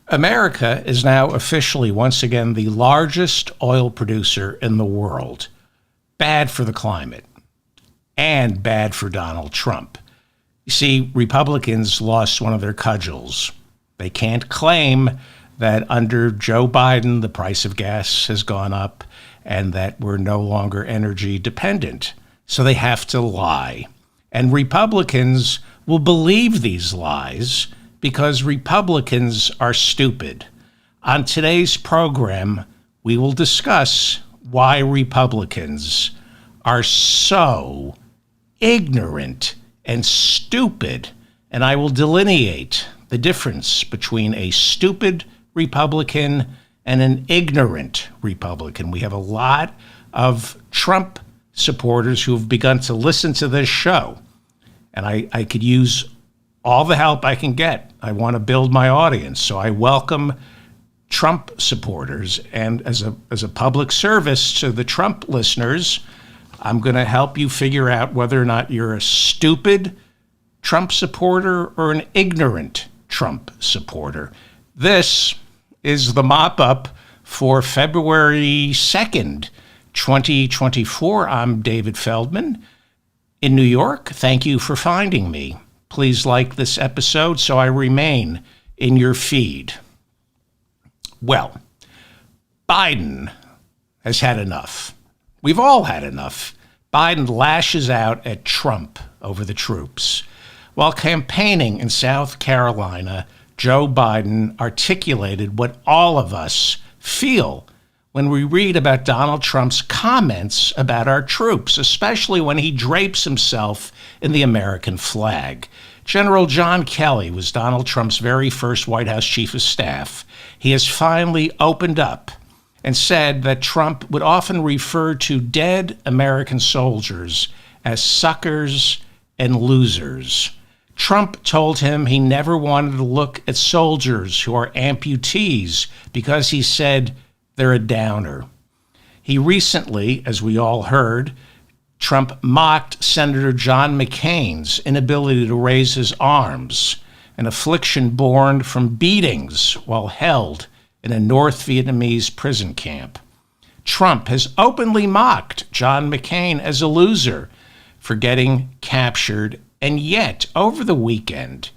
America is now officially, once again, the largest oil producer in the world. Bad for the climate and bad for Donald Trump. You see, Republicans lost one of their cudgels. They can't claim that under Joe Biden, the price of gas has gone up and that we're no longer energy dependent. So they have to lie. And Republicans will believe these lies because Republicans are stupid. On today's program, we will discuss why Republicans are so ignorant and stupid, and I will delineate the difference between a stupid Republican and an ignorant Republican. We have a lot of Trump supporters who have begun to listen to this show, and I could use all the help I can get. I want to build my audience, so I welcome Trump supporters, and as a public service to the Trump listeners, I'm going to help you figure out whether or not you're a stupid Trump supporter or an ignorant Trump supporter. This is the mop-up for February 2nd, 2024. I'm David Feldman in New York. Thank you for finding me. Please like this episode so I remain in your feed. Well, Biden has had enough. We've all had enough. Biden lashes out at Trump over the troops. While campaigning in South Carolina, Joe Biden articulated what all of us feel when we read about Donald Trump's comments about our troops, especially when he drapes himself in the American flag. General John Kelly was Donald Trump's very first White House chief of staff. He has finally opened up and said that Trump would often refer to dead American soldiers as suckers and losers. Trump told him he never wanted to look at soldiers who are amputees because he said they're a downer. He recently, as we all heard, Trump mocked Senator John McCain's inability to raise his arms, an affliction born from beatings while held in a North Vietnamese prison camp. Trump has openly mocked John McCain as a loser for getting captured, and yet, over the weekend,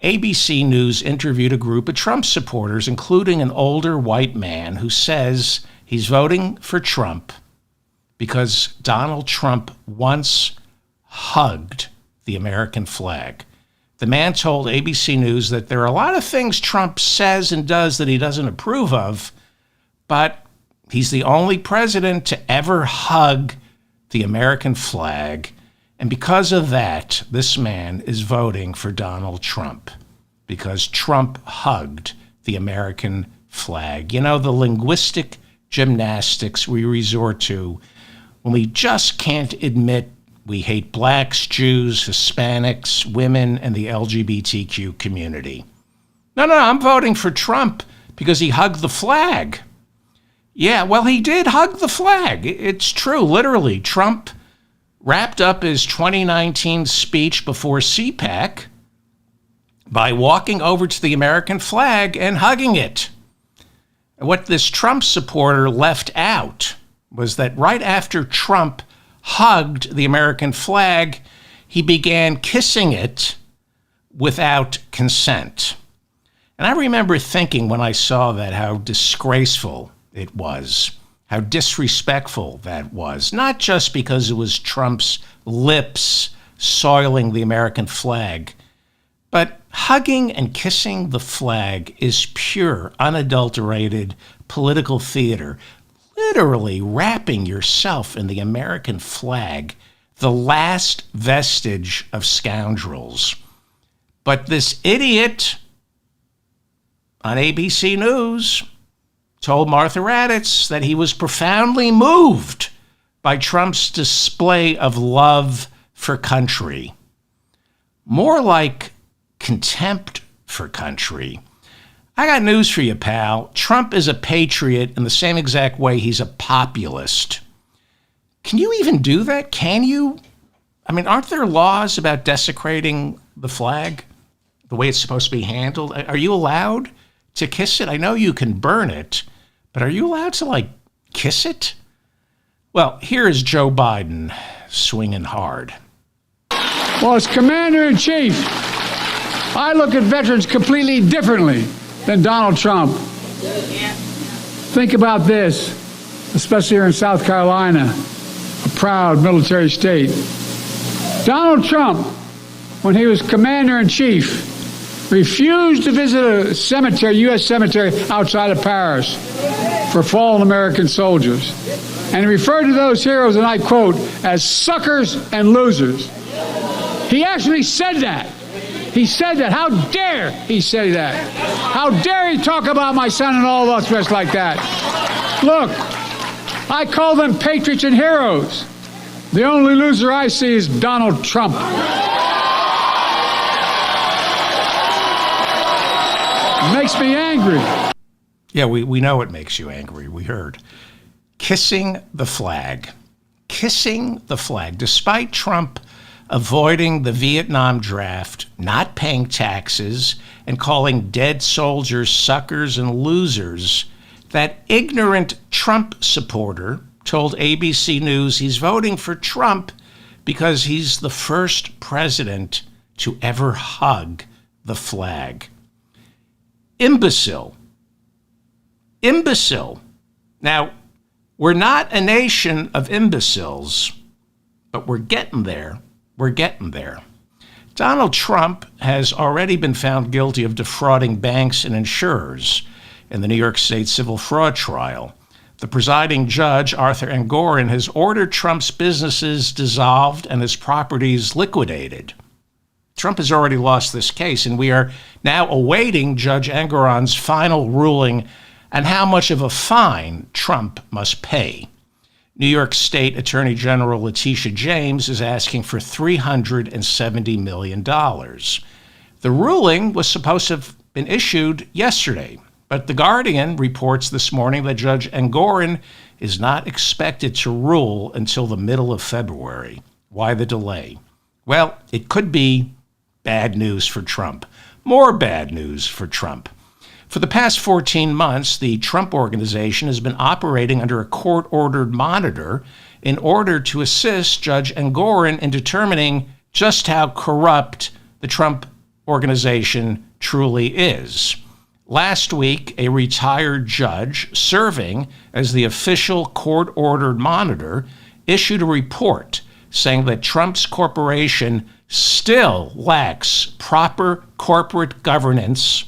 ABC News interviewed a group of Trump supporters, including an older white man who says he's voting for Trump because Donald Trump once hugged the American flag. The man told ABC News that there are a lot of things Trump says and does that he doesn't approve of, but he's the only president to ever hug the American flag. And because of that, this man is voting for Donald Trump because Trump hugged the American flag. You know, the linguistic gymnastics we resort to when we just can't admit we hate blacks, Jews, Hispanics, women, and the LGBTQ community. No, I'm voting for Trump because he hugged the flag. Yeah, well, he did hug the flag. It's true, literally. Trump wrapped up his 2019 speech before CPAC by walking over to the American flag and hugging it. What this Trump supporter left out was that right after Trump hugged the American flag, he began kissing it without consent. And I remember thinking when I saw that how disgraceful it was, how disrespectful that was, not just because it was Trump's lips soiling the American flag, but hugging and kissing the flag is pure, unadulterated political theater. Literally wrapping yourself in the American flag, the last vestige of scoundrels. But this idiot on ABC News told Martha Raddatz that he was profoundly moved by Trump's display of love for country. More like contempt for country. I got news for you, pal. Trump is a patriot in the same exact way he's a populist. Can you even do that? Can you? I mean, aren't there laws about desecrating the flag the way it's supposed to be handled? Are you allowed to kiss it? I know you can burn it, but are you allowed to, kiss it? Well, here is Joe Biden swinging hard. Well, as Commander-in-Chief, I look at veterans completely differently than Donald Trump. Think about this, especially here in South Carolina, a proud military state. Donald Trump, when he was Commander-in-Chief, refused to visit a cemetery, U.S. cemetery outside of Paris for fallen American soldiers. And he referred to those heroes, and I quote, as suckers and losers. He actually said that. He said that. How dare he say that? How dare he talk about my son and all of us rest like that? Look, I call them patriots and heroes. The only loser I see is Donald Trump. It makes me angry. Yeah, we know it makes you angry. We heard. Kissing the flag. Kissing the flag. Despite Trump avoiding the Vietnam draft, not paying taxes, and calling dead soldiers suckers and losers, that ignorant Trump supporter told ABC News he's voting for Trump because he's the first president to ever hug the flag. Imbecile. Imbecile. Now, we're not a nation of imbeciles, but we're getting there. We're getting there. Donald Trump has already been found guilty of defrauding banks and insurers in the New York State civil fraud trial. The presiding judge, Arthur Engoron, has ordered Trump's businesses dissolved and his properties liquidated. Trump has already lost this case, and we are now awaiting Judge Engoron's final ruling on how much of a fine Trump must pay. New York State Attorney General Letitia James is asking for $370 million. The ruling was supposed to have been issued yesterday, but The Guardian reports this morning that Judge Engoron is not expected to rule until the middle of February. Why the delay? Well, it could be bad news for Trump. More bad news for Trump. For the past 14 months, the Trump Organization has been operating under a court-ordered monitor in order to assist Judge Engoron in determining just how corrupt the Trump Organization truly is. Last week, a retired judge serving as the official court-ordered monitor issued a report saying that Trump's corporation still lacks proper corporate governance,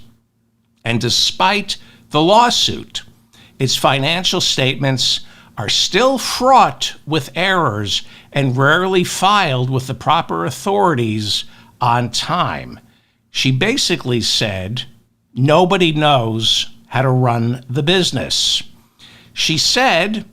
and despite the lawsuit, its financial statements are still fraught with errors and rarely filed with the proper authorities on time. She basically said, nobody knows how to run the business. She said,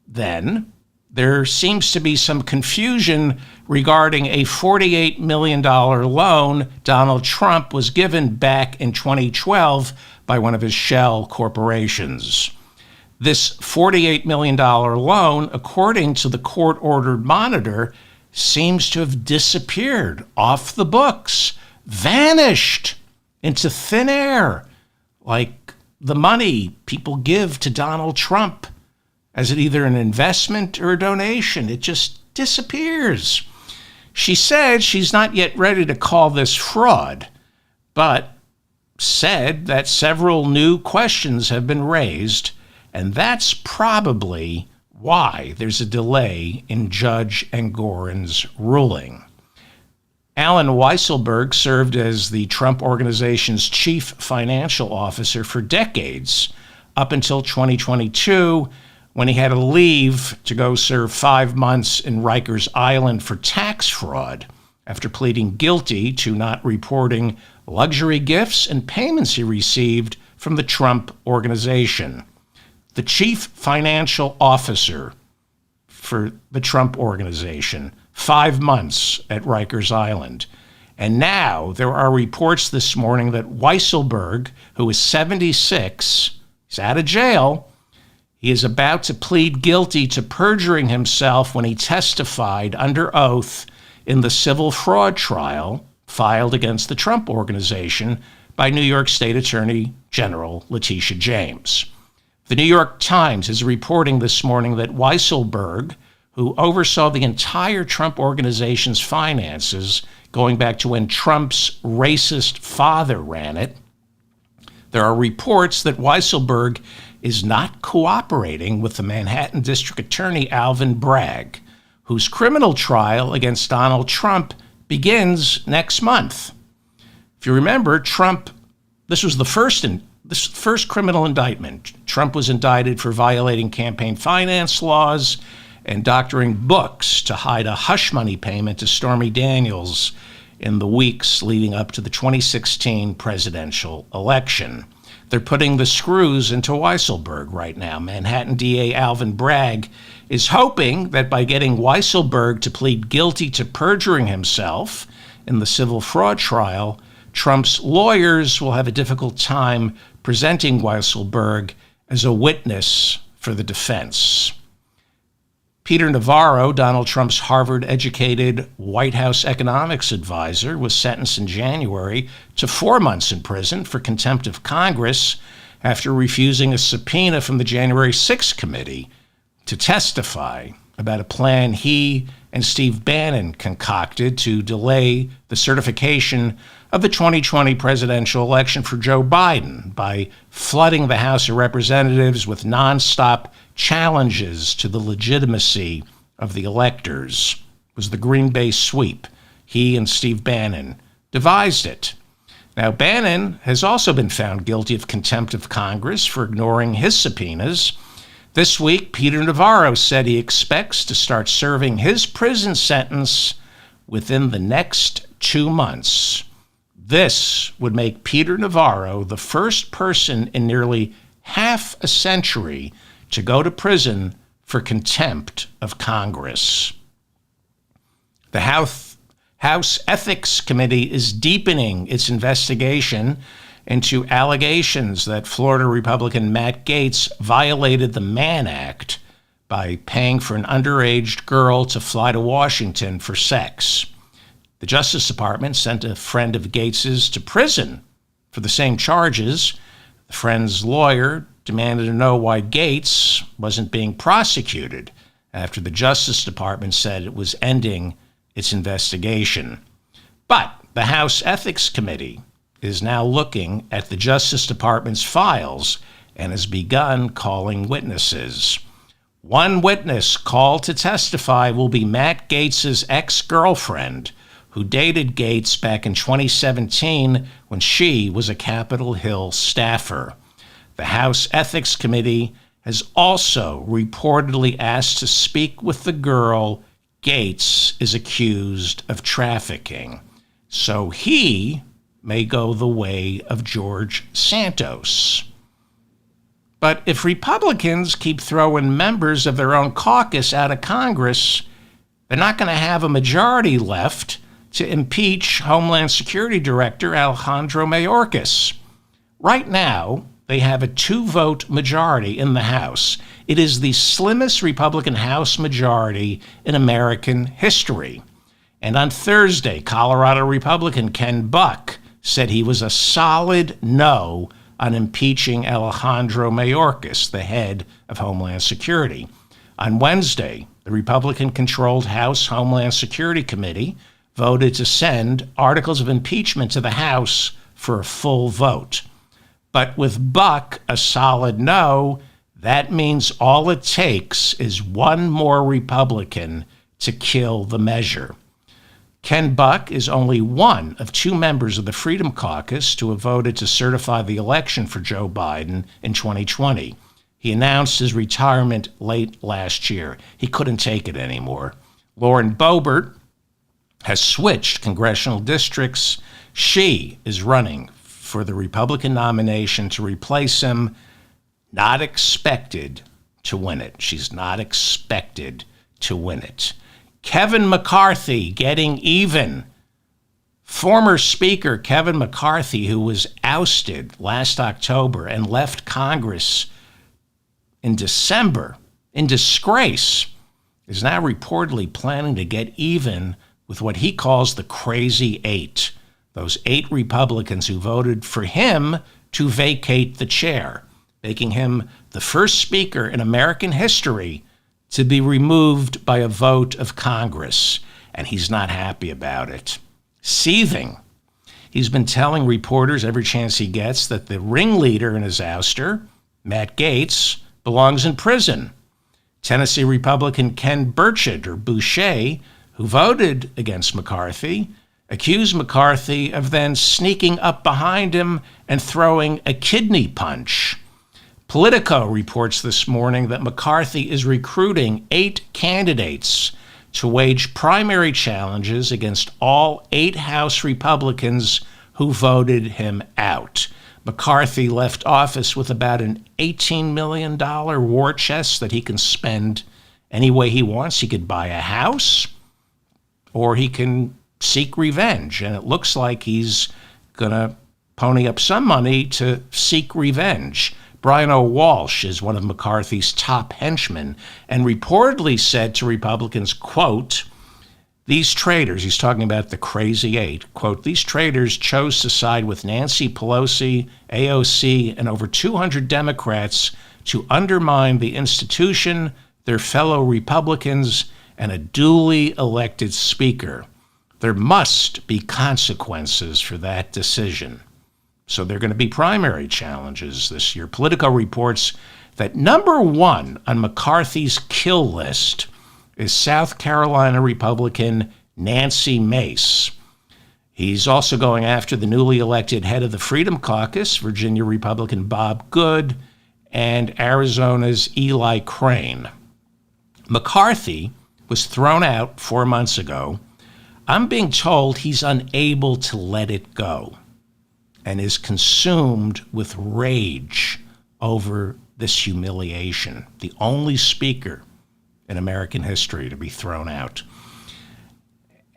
then, there seems to be some confusion regarding a $48 million loan Donald Trump was given back in 2012 by one of his shell corporations. This $48 million loan, according to the court-ordered monitor, seems to have disappeared off the books, vanished into thin air, like the money people give to Donald Trump as either an investment or a donation. It just disappears. She said she's not yet ready to call this fraud, but said that several new questions have been raised, and that's probably why there's a delay in Judge Engoron's ruling. Alan Weisselberg served as the Trump Organization's chief financial officer for decades, up until 2022, when he had to leave to go serve 5 months in Rikers Island for tax fraud after pleading guilty to not reporting luxury gifts and payments he received from the Trump Organization. The chief financial officer for the Trump Organization, 5 months at Rikers Island. And now there are reports this morning that Weisselberg, who is 76, he's out of jail. He is about to plead guilty to perjuring himself when he testified under oath in the civil fraud trial filed against the Trump Organization by New York State Attorney General Letitia James. The New York Times is reporting this morning that Weisselberg, who oversaw the entire Trump organization's finances going back to when Trump's racist father ran it, there are reports that Weisselberg is not cooperating with the Manhattan District Attorney Alvin Bragg, whose criminal trial against Donald Trump begins next month. If you remember, this was the first criminal indictment. Trump was indicted for violating campaign finance laws and doctoring books to hide a hush money payment to Stormy Daniels in the weeks leading up to the 2016 presidential election. They're putting the screws into Weisselberg right now. Manhattan DA Alvin Bragg is hoping that by getting Weisselberg to plead guilty to perjuring himself in the civil fraud trial, Trump's lawyers will have a difficult time presenting Weisselberg as a witness for the defense. Peter Navarro, Donald Trump's Harvard-educated White House economics advisor, was sentenced in January to 4 months in prison for contempt of Congress after refusing a subpoena from the January 6th committee to testify about a plan he and Steve Bannon concocted to delay the certification of the 2020 presidential election for Joe Biden by flooding the House of Representatives with nonstop challenges to the legitimacy of the electors. It was the Green Bay sweep. He and Steve Bannon devised it. Now, Bannon has also been found guilty of contempt of Congress for ignoring his subpoenas. This week, Peter Navarro said he expects to start serving his prison sentence within the next 2 months. This would make Peter Navarro the first person in nearly half a century to go to prison for contempt of Congress. The House Ethics Committee is deepening its investigation into allegations that Florida Republican Matt Gaetz violated the Mann Act by paying for an underage girl to fly to Washington for sex. The Justice Department sent a friend of Gaetz's to prison for the same charges. The friend's lawyer demanded to know why Gaetz wasn't being prosecuted after the Justice Department said it was ending its investigation. But the House Ethics Committee is now looking at the Justice Department's files and has begun calling witnesses. One witness called to testify will be Matt Gaetz's ex-girlfriend, who dated Gaetz back in 2017 when she was a Capitol Hill staffer. The House Ethics Committee has also reportedly asked to speak with the girl Gaetz is accused of trafficking, so he may go the way of George Santos. But if Republicans keep throwing members of their own caucus out of Congress, they're not going to have a majority left to impeach Homeland Security Director Alejandro Mayorkas. Right now, they have a 2-vote majority in the House. It is the slimmest Republican House majority in American history. And on Thursday, Colorado Republican Ken Buck said he was a solid no on impeaching Alejandro Mayorkas, the head of Homeland Security. On Wednesday, the Republican-controlled House Homeland Security Committee voted to send articles of impeachment to the House for a full vote. But with Buck a solid no, that means all it takes is one more Republican to kill the measure. Ken Buck is only one of 2 members of the Freedom Caucus to have voted to certify the election for Joe Biden in 2020. He announced his retirement late last year. He couldn't take it anymore. Lauren Boebert has switched congressional districts. She is running for the Republican nomination to replace him. Not expected to win it. She's not expected to win it. Kevin McCarthy getting even. Former Speaker Kevin McCarthy, who was ousted last October and left Congress in December in disgrace, is now reportedly planning to get even with what he calls the Crazy Eight, those 8 Republicans who voted for him to vacate the chair, making him the first speaker in American history to be removed by a vote of Congress. And he's not happy about it. Seething. He's been telling reporters every chance he gets that the ringleader in his ouster, Matt Gaetz, belongs in prison. Tennessee Republican Ken Burchett, or Boucher, who voted against McCarthy, accused McCarthy of then sneaking up behind him and throwing a kidney punch. Politico reports this morning that McCarthy is recruiting 8 candidates to wage primary challenges against all 8 House Republicans who voted him out. McCarthy left office with about an $18 million war chest that he can spend any way he wants. He could buy a house, or he can seek revenge. And it looks like he's going to pony up some money to seek revenge. Brian O'Walsh is one of McCarthy's top henchmen and reportedly said to Republicans, quote, "These traitors," he's talking about the Crazy Eight, quote, "these traitors chose to side with Nancy Pelosi, AOC, and over 200 Democrats to undermine the institution, their fellow Republicans, and a duly elected speaker. There must be consequences for that decision." So there are going to be primary challenges this year. Politico reports that number 1 on McCarthy's kill list is South Carolina Republican Nancy Mace. He's also going after the newly elected head of the Freedom Caucus, Virginia Republican Bob Good, and Arizona's Eli Crane. McCarthy was thrown out 4 months ago. I'm being told he's unable to let it go and is consumed with rage over this humiliation. The only speaker in American history to be thrown out.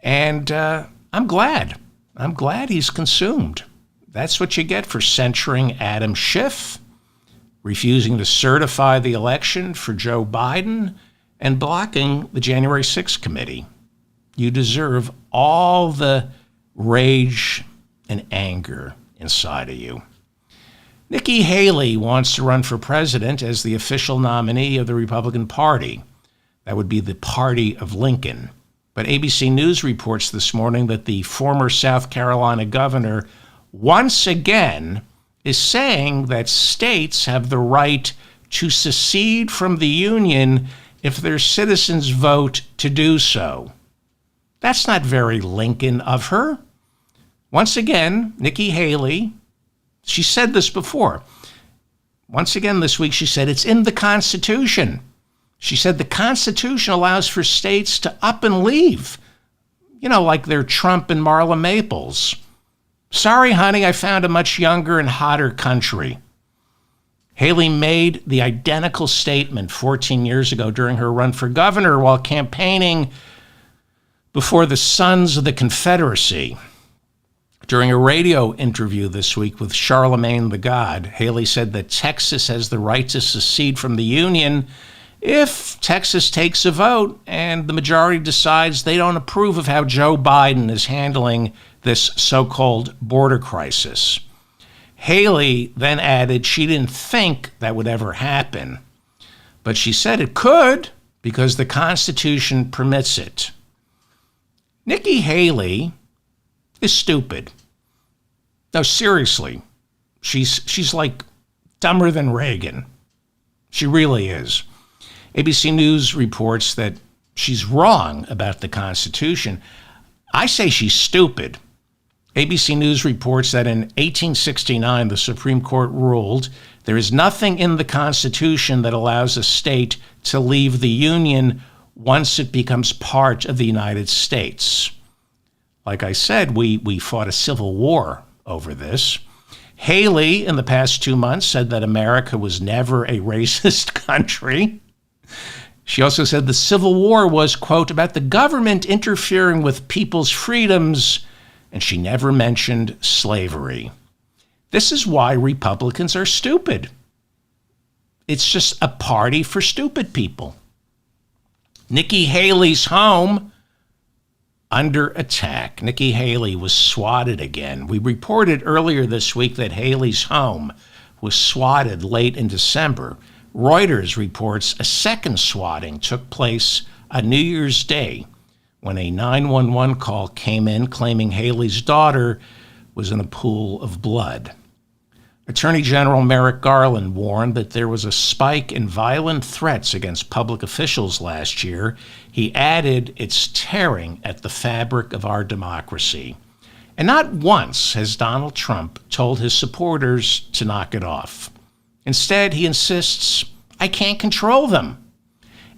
And I'm glad. I'm glad he's consumed. That's what you get for censuring Adam Schiff, refusing to certify the election for Joe Biden, and blocking the January 6th committee. You deserve all the rage and anger inside of you. Nikki Haley wants to run for president as the official nominee of the Republican Party. That would be the party of Lincoln. But ABC News reports this morning that the former South Carolina governor once again is saying that states have the right to secede from the Union if their citizens vote to do so. That's not very Lincoln of her. Once again, Nikki Haley, she said this before. Once again this week, she said it's in the Constitution. She said the Constitution allows for states to up and leave, like they're Trump and Marla Maples. Sorry, honey, I found a much younger and hotter country. Haley made the identical statement 14 years ago during her run for governor while campaigning before the Sons of the Confederacy. During a radio interview this week with Charlemagne the God, Haley said that Texas has the right to secede from the Union if Texas takes a vote and the majority decides they don't approve of how Joe Biden is handling this so-called border crisis. Haley then added she didn't think that would ever happen, but she said it could because the Constitution permits it. Nikki Haley is stupid. No, seriously, she's like dumber than Reagan. She really is. ABC News reports that she's wrong about the Constitution. I say she's stupid. ABC News reports that in 1869, the Supreme Court ruled there is nothing in the Constitution that allows a state to leave the Union once it becomes part of the United States. Like I said, we fought a civil war over this. Haley, in the past 2 months, said that America was never a racist country. She also said the Civil War was, quote, about the government interfering with people's freedoms, and she never mentioned slavery. This is why Republicans are stupid. It's just a party for stupid people. Nikki Haley's home under attack. Nikki Haley was swatted again. We reported earlier this week that Haley's home was swatted late in December. Reuters reports a second swatting took place on New Year's Day when a 911 call came in claiming Haley's daughter was in a pool of blood. Attorney General Merrick Garland warned that there was a spike in violent threats against public officials last year. He added, "It's tearing at the fabric of our democracy." And not once has Donald Trump told his supporters to knock it off. Instead, he insists, "I can't control them."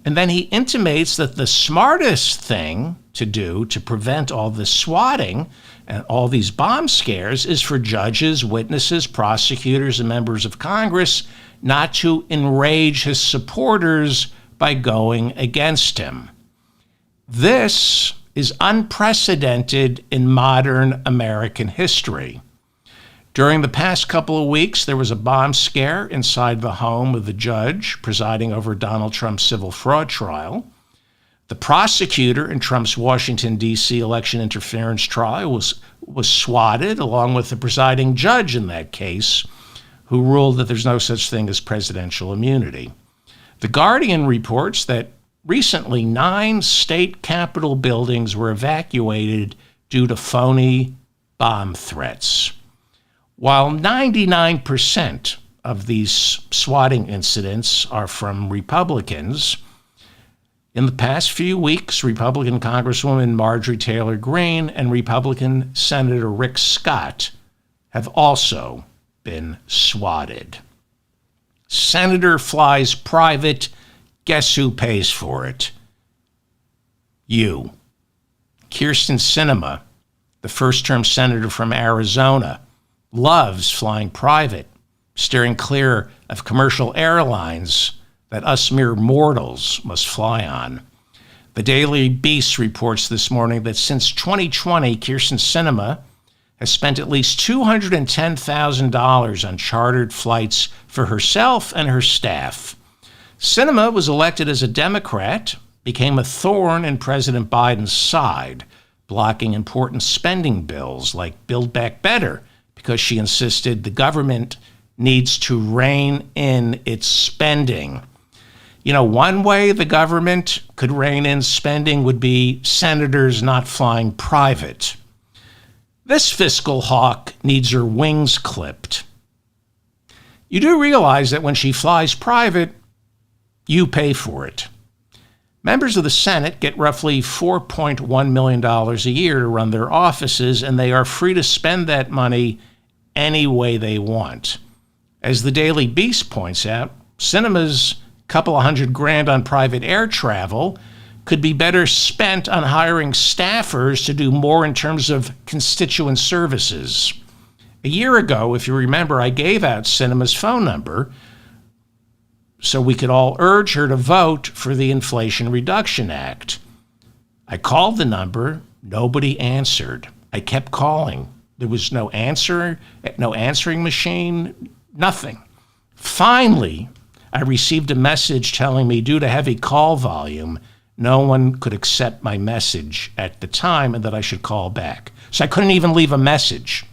And then he intimates that the smartest thing to do to prevent all this swatting and all these bomb scares is for judges, witnesses, prosecutors, and members of Congress not to enrage his supporters by going against him. This is unprecedented in modern American history. During the past couple of weeks, there was a bomb scare inside the home of the judge presiding over Donald Trump's civil fraud trial. The prosecutor in Trump's Washington, D.C. election interference trial was swatted, along with the presiding judge in that case, who ruled that there's no such thing as presidential immunity. The Guardian reports that recently 9 state capitol buildings were evacuated due to phony bomb threats. While 99% of these swatting incidents are from Republicans, in the past few weeks, Republican Congresswoman Marjorie Taylor Greene and Republican Senator Rick Scott have also been swatted. Senator flies private. Guess who pays for it? You. Kyrsten Sinema, the first-term senator from Arizona, loves flying private, steering clear of commercial airlines that us mere mortals must fly on. The Daily Beast reports this morning that since 2020, Kyrsten Sinema has spent at least $210,000 on chartered flights for herself and her staff. Sinema was elected as a Democrat, became a thorn in President Biden's side, blocking important spending bills like Build Back Better, because she insisted the government needs to rein in its spending. You know, one way the government could rein in spending would be senators not flying private. This fiscal hawk needs her wings clipped. You do realize that when she flies private, you pay for it. Members of the Senate get roughly $4.1 million a year to run their offices, and they are free to spend that money any way they want. As the Daily Beast points out, Sinema's couple of $100,000 on private air travel could be better spent on hiring staffers to do more in terms of constituent services. A year ago, if you remember, I gave out Sinema's phone number so we could all urge her to vote for the Inflation Reduction Act. I called the number. Nobody answered. I kept calling. There was no answer, no answering machine, nothing. Finally, I received a message telling me due to heavy call volume, no one could accept my message at the time and that I should call back. So I couldn't even leave a message.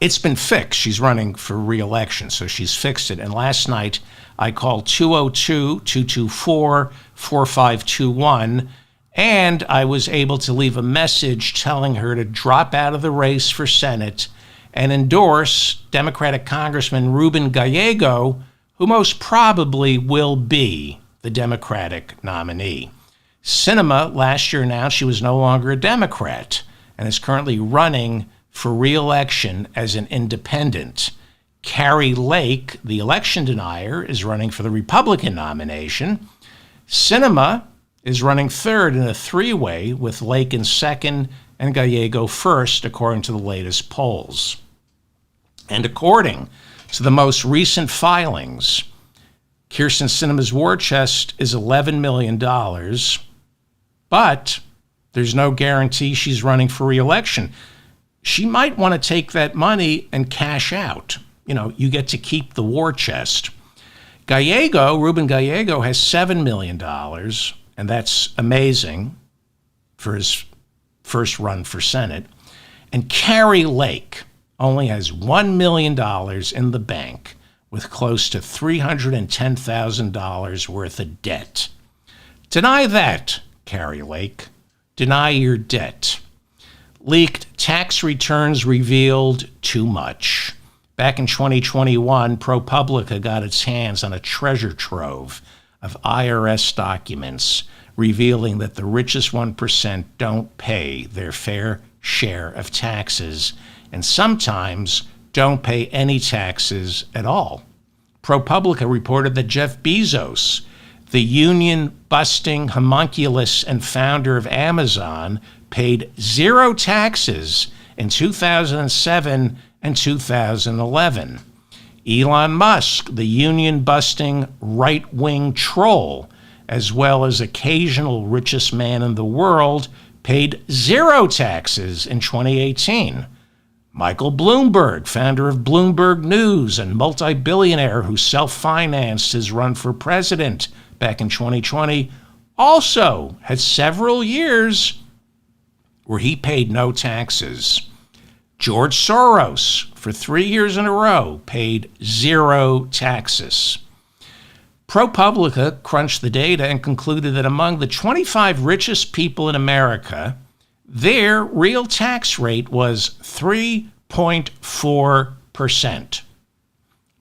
It's been fixed. She's running for re-election, so she's fixed it. And last night, I called 202-224-4521, and I was able to leave a message telling her to drop out of the race for Senate and endorse Democratic Congressman Ruben Gallego, who most probably will be the Democratic nominee. Sinema last year announced she was no longer a Democrat and is currently running for re-election as an independent. Carrie Lake, the election denier, is running for the Republican nomination. Sinema is running third in a three-way with Lake in second and Gallego first, according to the latest polls. And according to the most recent filings, Kyrsten Sinema's war chest is $11 million, but there's no guarantee she's running for re-election. She might want to take that money and cash out. You know, you get to keep the war chest. Ruben Gallego, has $7 million, and that's amazing for his first run for Senate. And Kari Lake only has $1 million in the bank with close to $310,000 worth of debt. Deny that, Kari Lake. Deny your debt. Leaked tax returns revealed too much. Back in 2021, ProPublica got its hands on a treasure trove of IRS documents revealing that the richest 1% don't pay their fair share of taxes and sometimes don't pay any taxes at all. ProPublica reported that Jeff Bezos, the union-busting homunculus and founder of Amazon, paid zero taxes in 2007 and 2011. Elon Musk, the union-busting right-wing troll, as well as occasional richest man in the world, paid zero taxes in 2018. Michael Bloomberg, founder of Bloomberg News and multi-billionaire who self-financed his run for president back in 2020, also had several years where he paid no taxes. George Soros, for 3 years in a row, paid zero taxes. ProPublica crunched the data and concluded that among the 25 richest people in America, their real tax rate was 3.4%.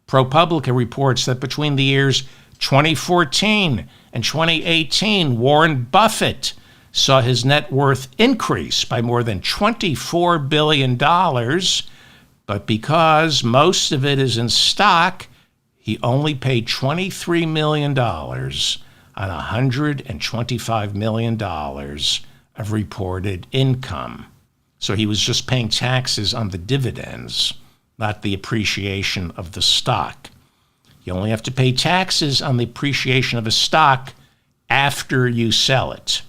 ProPublica reports that between the years 2014 and 2018, Warren Buffett saw his net worth increase by more than $24 billion, but because most of it is in stock, he only paid $23 million on $125 million of reported income. So he was just paying taxes on the dividends, not the appreciation of the stock. You only have to pay taxes on the appreciation of a stock after you sell it.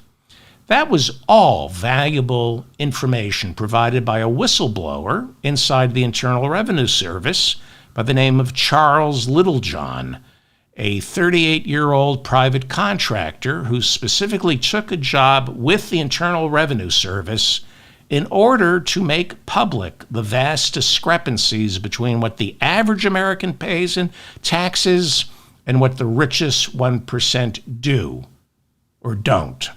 That was all valuable information provided by a whistleblower inside the Internal Revenue Service by the name of Charles Littlejohn, a 38-year-old private contractor who specifically took a job with the Internal Revenue Service in order to make public the vast discrepancies between what the average American pays in taxes and what the richest 1% do or don't.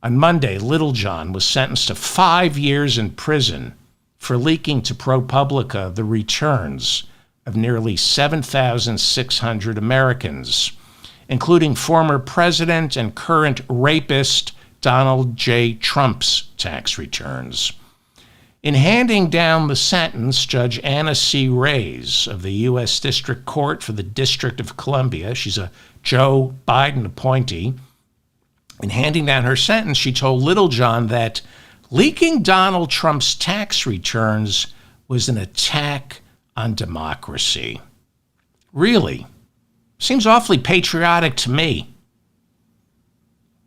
On Monday, Littlejohn was sentenced to 5 years in prison for leaking to ProPublica the returns of nearly 7,600 Americans, including former president and current rapist Donald J. Trump's tax returns. In handing down the sentence, Judge Anna C. Reyes of the U.S. District Court for the District of Columbia, she's a Joe Biden appointee, in handing down her sentence, she told Littlejohn that leaking Donald Trump's tax returns was an attack on democracy. Really? Seems awfully patriotic to me.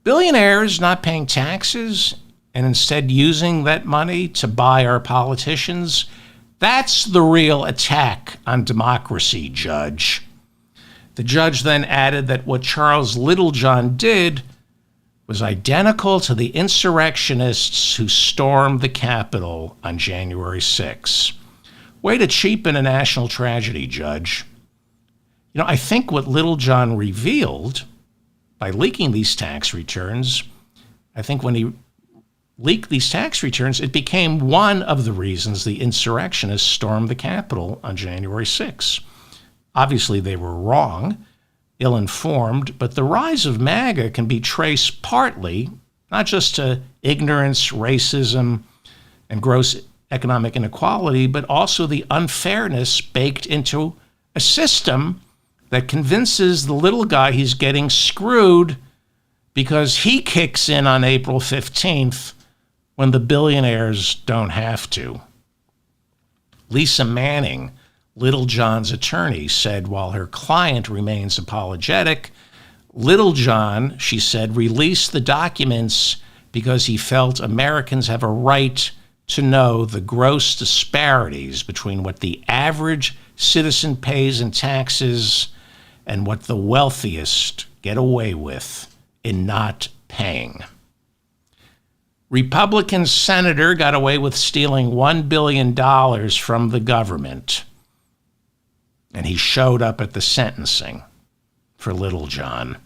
Billionaires not paying taxes and instead using that money to buy our politicians, that's the real attack on democracy, Judge. The judge then added that what Charles Littlejohn did was identical to the insurrectionists who stormed the Capitol on January 6. Way to cheapen a national tragedy, Judge. You know, I think what Littlejohn revealed by leaking these tax returns, I think when he leaked these tax returns, it became one of the reasons the insurrectionists stormed the Capitol on January 6. Obviously, they were wrong, ill-informed, but the rise of MAGA can be traced partly, not just to ignorance, racism, and gross economic inequality, but also the unfairness baked into a system that convinces the little guy he's getting screwed because he kicks in on April 15th when the billionaires don't have to. Lisa Manning, Littlejohn's attorney, said while her client remains apologetic, Littlejohn, she said, released the documents because he felt Americans have a right to know the gross disparities between what the average citizen pays in taxes and what the wealthiest get away with in not paying. Republican senator got away with stealing $1 billion from the government. And he showed up at the sentencing for Little John.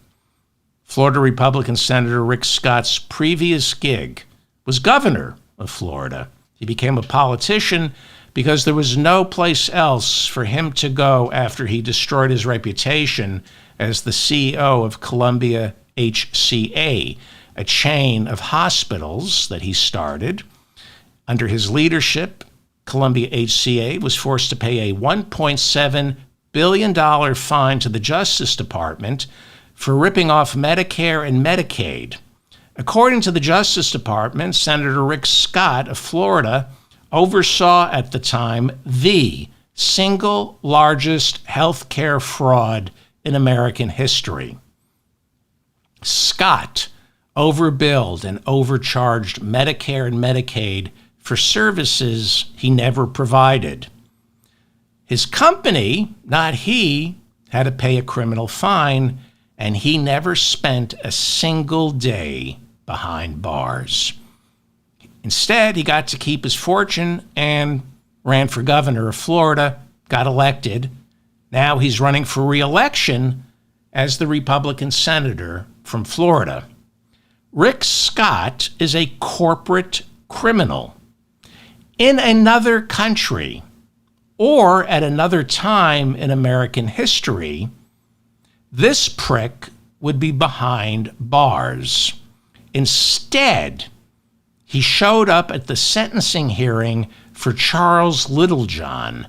Florida Republican Senator Rick Scott's previous gig was governor of Florida. He became a politician because there was no place else for him to go after he destroyed his reputation as the CEO of Columbia HCA, a chain of hospitals that he started. Under his leadership, Columbia HCA was forced to pay a $1.7 billion fine to the Justice Department for ripping off Medicare and Medicaid. According to the Justice Department, Senator Rick Scott of Florida oversaw at the time the single largest health care fraud in American history. Scott overbilled and overcharged Medicare and Medicaid for services he never provided. His company, not he, had to pay a criminal fine, and he never spent a single day behind bars. Instead, he got to keep his fortune and ran for governor of Florida, got elected. Now he's running for re-election as the Republican senator from Florida. Rick Scott is a corporate criminal. In another country or at another time in American history, this prick would be behind bars. Instead, he showed up at the sentencing hearing for Charles Littlejohn,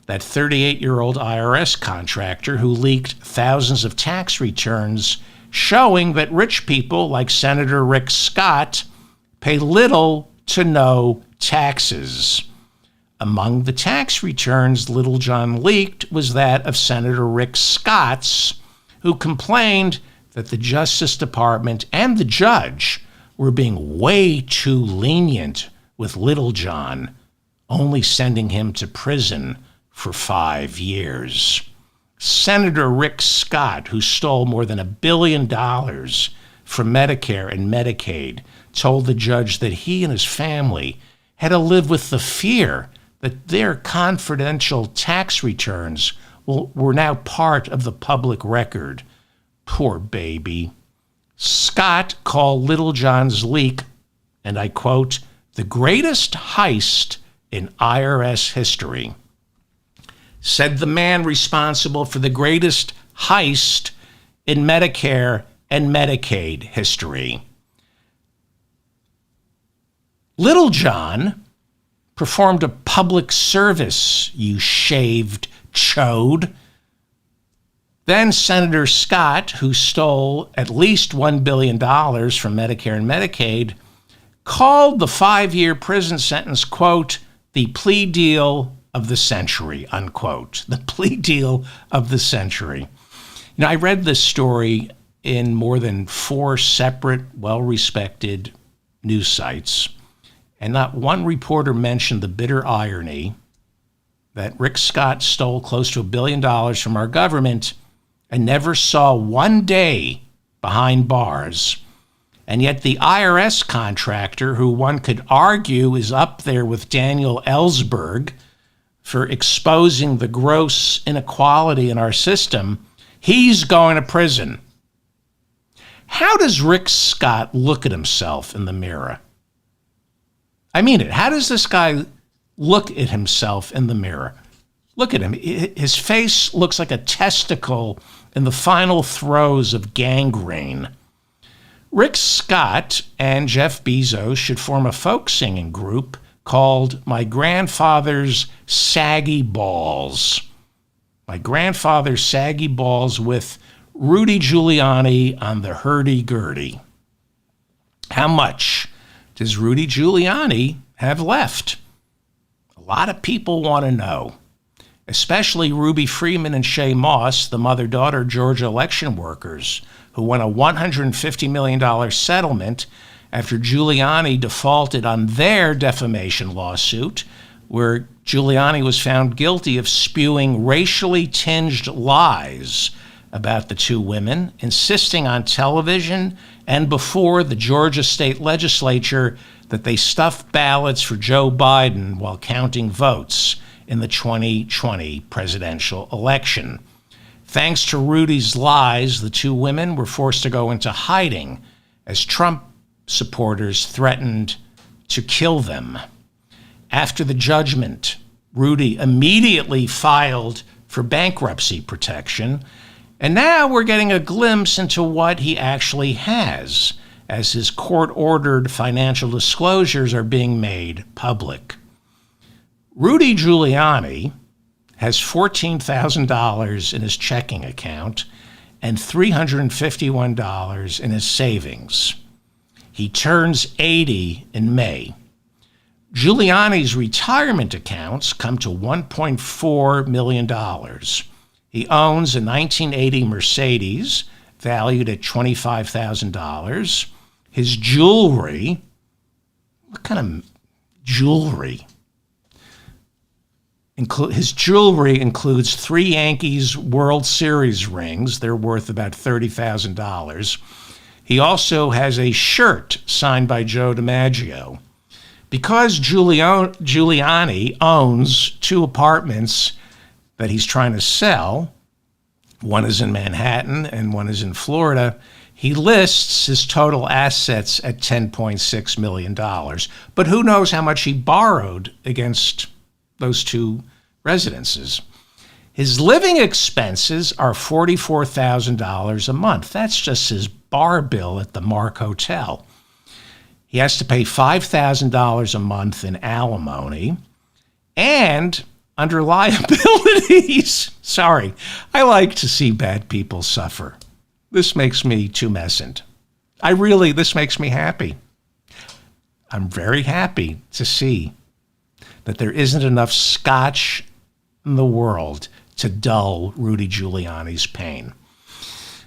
that 38-year-old IRS contractor who leaked thousands of tax returns showing that rich people like Senator Rick Scott pay little to no taxes. Among the tax returns Littlejohn leaked was that of Senator Rick Scott's, who complained that the Justice Department and the judge were being way too lenient with Littlejohn, only sending him to prison for 5 years. Senator Rick Scott, who stole more than $1 billion from Medicare and Medicaid, told the judge that he and his family had to live with the fear that their confidential tax returns were now part of the public record. Poor baby. Scott called Littlejohn's leak, and I quote, the greatest heist in IRS history. Said the man responsible for the greatest heist in Medicare and Medicaid history. Littlejohn performed a public service, you shaved chode. Then Senator Scott, who stole at least $1 billion from Medicare and Medicaid, called the 5-year prison sentence, quote, the plea deal of the century, unquote. The plea deal of the century. You know, I read this story in more than 4 separate, well-respected news sites, and not one reporter mentioned the bitter irony that Rick Scott stole close to $1 billion from our government and never saw one day behind bars. And yet the IRS contractor, who one could argue is up there with Daniel Ellsberg for exposing the gross inequality in our system, he's going to prison. How does Rick Scott look at himself in the mirror? I mean it. How does this guy look at himself in the mirror? Look at him. His face looks like a testicle in the final throes of gangrene. Rick Scott and Jeff Bezos should form a folk singing group called My Grandfather's Saggy Balls. My Grandfather's Saggy Balls with Rudy Giuliani on the hurdy-gurdy. How much does Rudy Giuliani have left? A lot of people want to know, especially Ruby Freeman and Shay Moss, the mother-daughter Georgia election workers, who won a $150 million settlement after Giuliani defaulted on their defamation lawsuit, where Giuliani was found guilty of spewing racially tinged lies about the 2 women, insisting on television and before the Georgia state legislature that they stuffed ballots for Joe Biden while counting votes in the 2020 presidential election. Thanks to Rudy's lies, the two women were forced to go into hiding as Trump supporters threatened to kill them. After the judgment, Rudy immediately filed for bankruptcy protection, and now we're getting a glimpse into what he actually has, as his court-ordered financial disclosures are being made public. Rudy Giuliani has $14,000 in his checking account and $351 in his savings. He turns 80 in May. Giuliani's retirement accounts come to $1.4 million. He owns a 1980 Mercedes valued at $25,000. His jewelry, what kind of jewelry? His jewelry includes 3 Yankees World Series rings. They're worth about $30,000. He also has a shirt signed by Joe DiMaggio. Because Giuliani owns 2 apartments that he's trying to sell, one is in Manhattan and one is in Florida, he lists his total assets at $10.6 million. But who knows how much he borrowed against those 2 residences. His living expenses are $44,000 a month. That's just his bar bill at the Mark Hotel. He has to pay $5,000 a month in alimony, and under liabilities, sorry, I like to see bad people suffer. This makes me tumescent. This makes me happy. I'm very happy to see that there isn't enough scotch in the world to dull Rudy Giuliani's pain.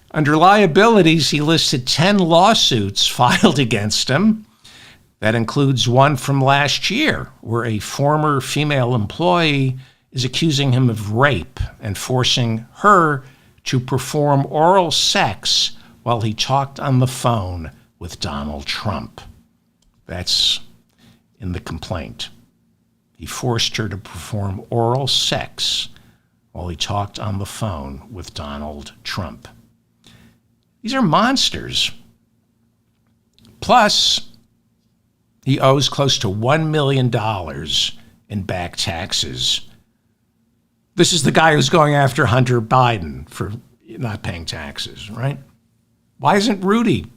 Under liabilities, he listed 10 lawsuits filed against him. That includes one from last year, where a former female employee is accusing him of rape and forcing her to perform oral sex while he talked on the phone with Donald Trump. That's in the complaint. He forced her to perform oral sex while he talked on the phone with Donald Trump. These are monsters. Plus, he owes close to $1 million in back taxes. This is the guy who's going after Hunter Biden for not paying taxes, right? Why isn't Rudy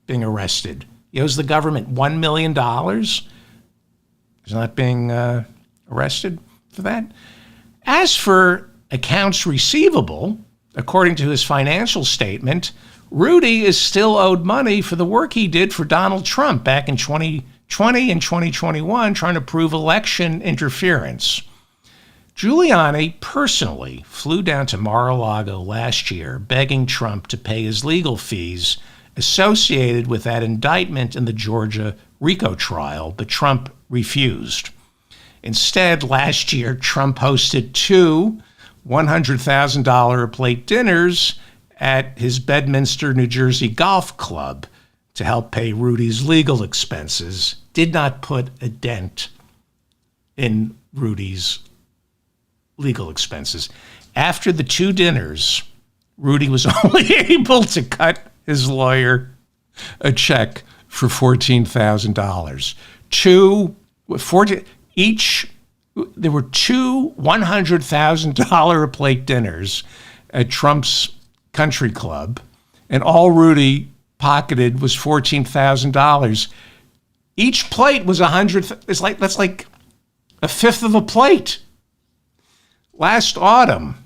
being arrested? He owes the government $1 million. He's not being arrested for that. As for accounts receivable, according to his financial statement, Rudy is still owed money for the work he did for Donald Trump back in 2020 and 2021, trying to prove election interference. Giuliani personally flew down to Mar-a-Lago last year begging Trump to pay his legal fees associated with that indictment in the Georgia RICO trial, but Trump refused. Instead, last year, Trump hosted 2 $100,000 a plate dinners at his Bedminster, New Jersey golf club to help pay Rudy's legal expenses. Did not put a dent in Rudy's legal expenses. After the 2 dinners, Rudy was only able to cut his lawyer a check for $14,000. There were 2 $100,000 a plate dinners at Trump's country club, and all Rudy pocketed was $14,000. Each plate was that's like a fifth of a plate. Last autumn,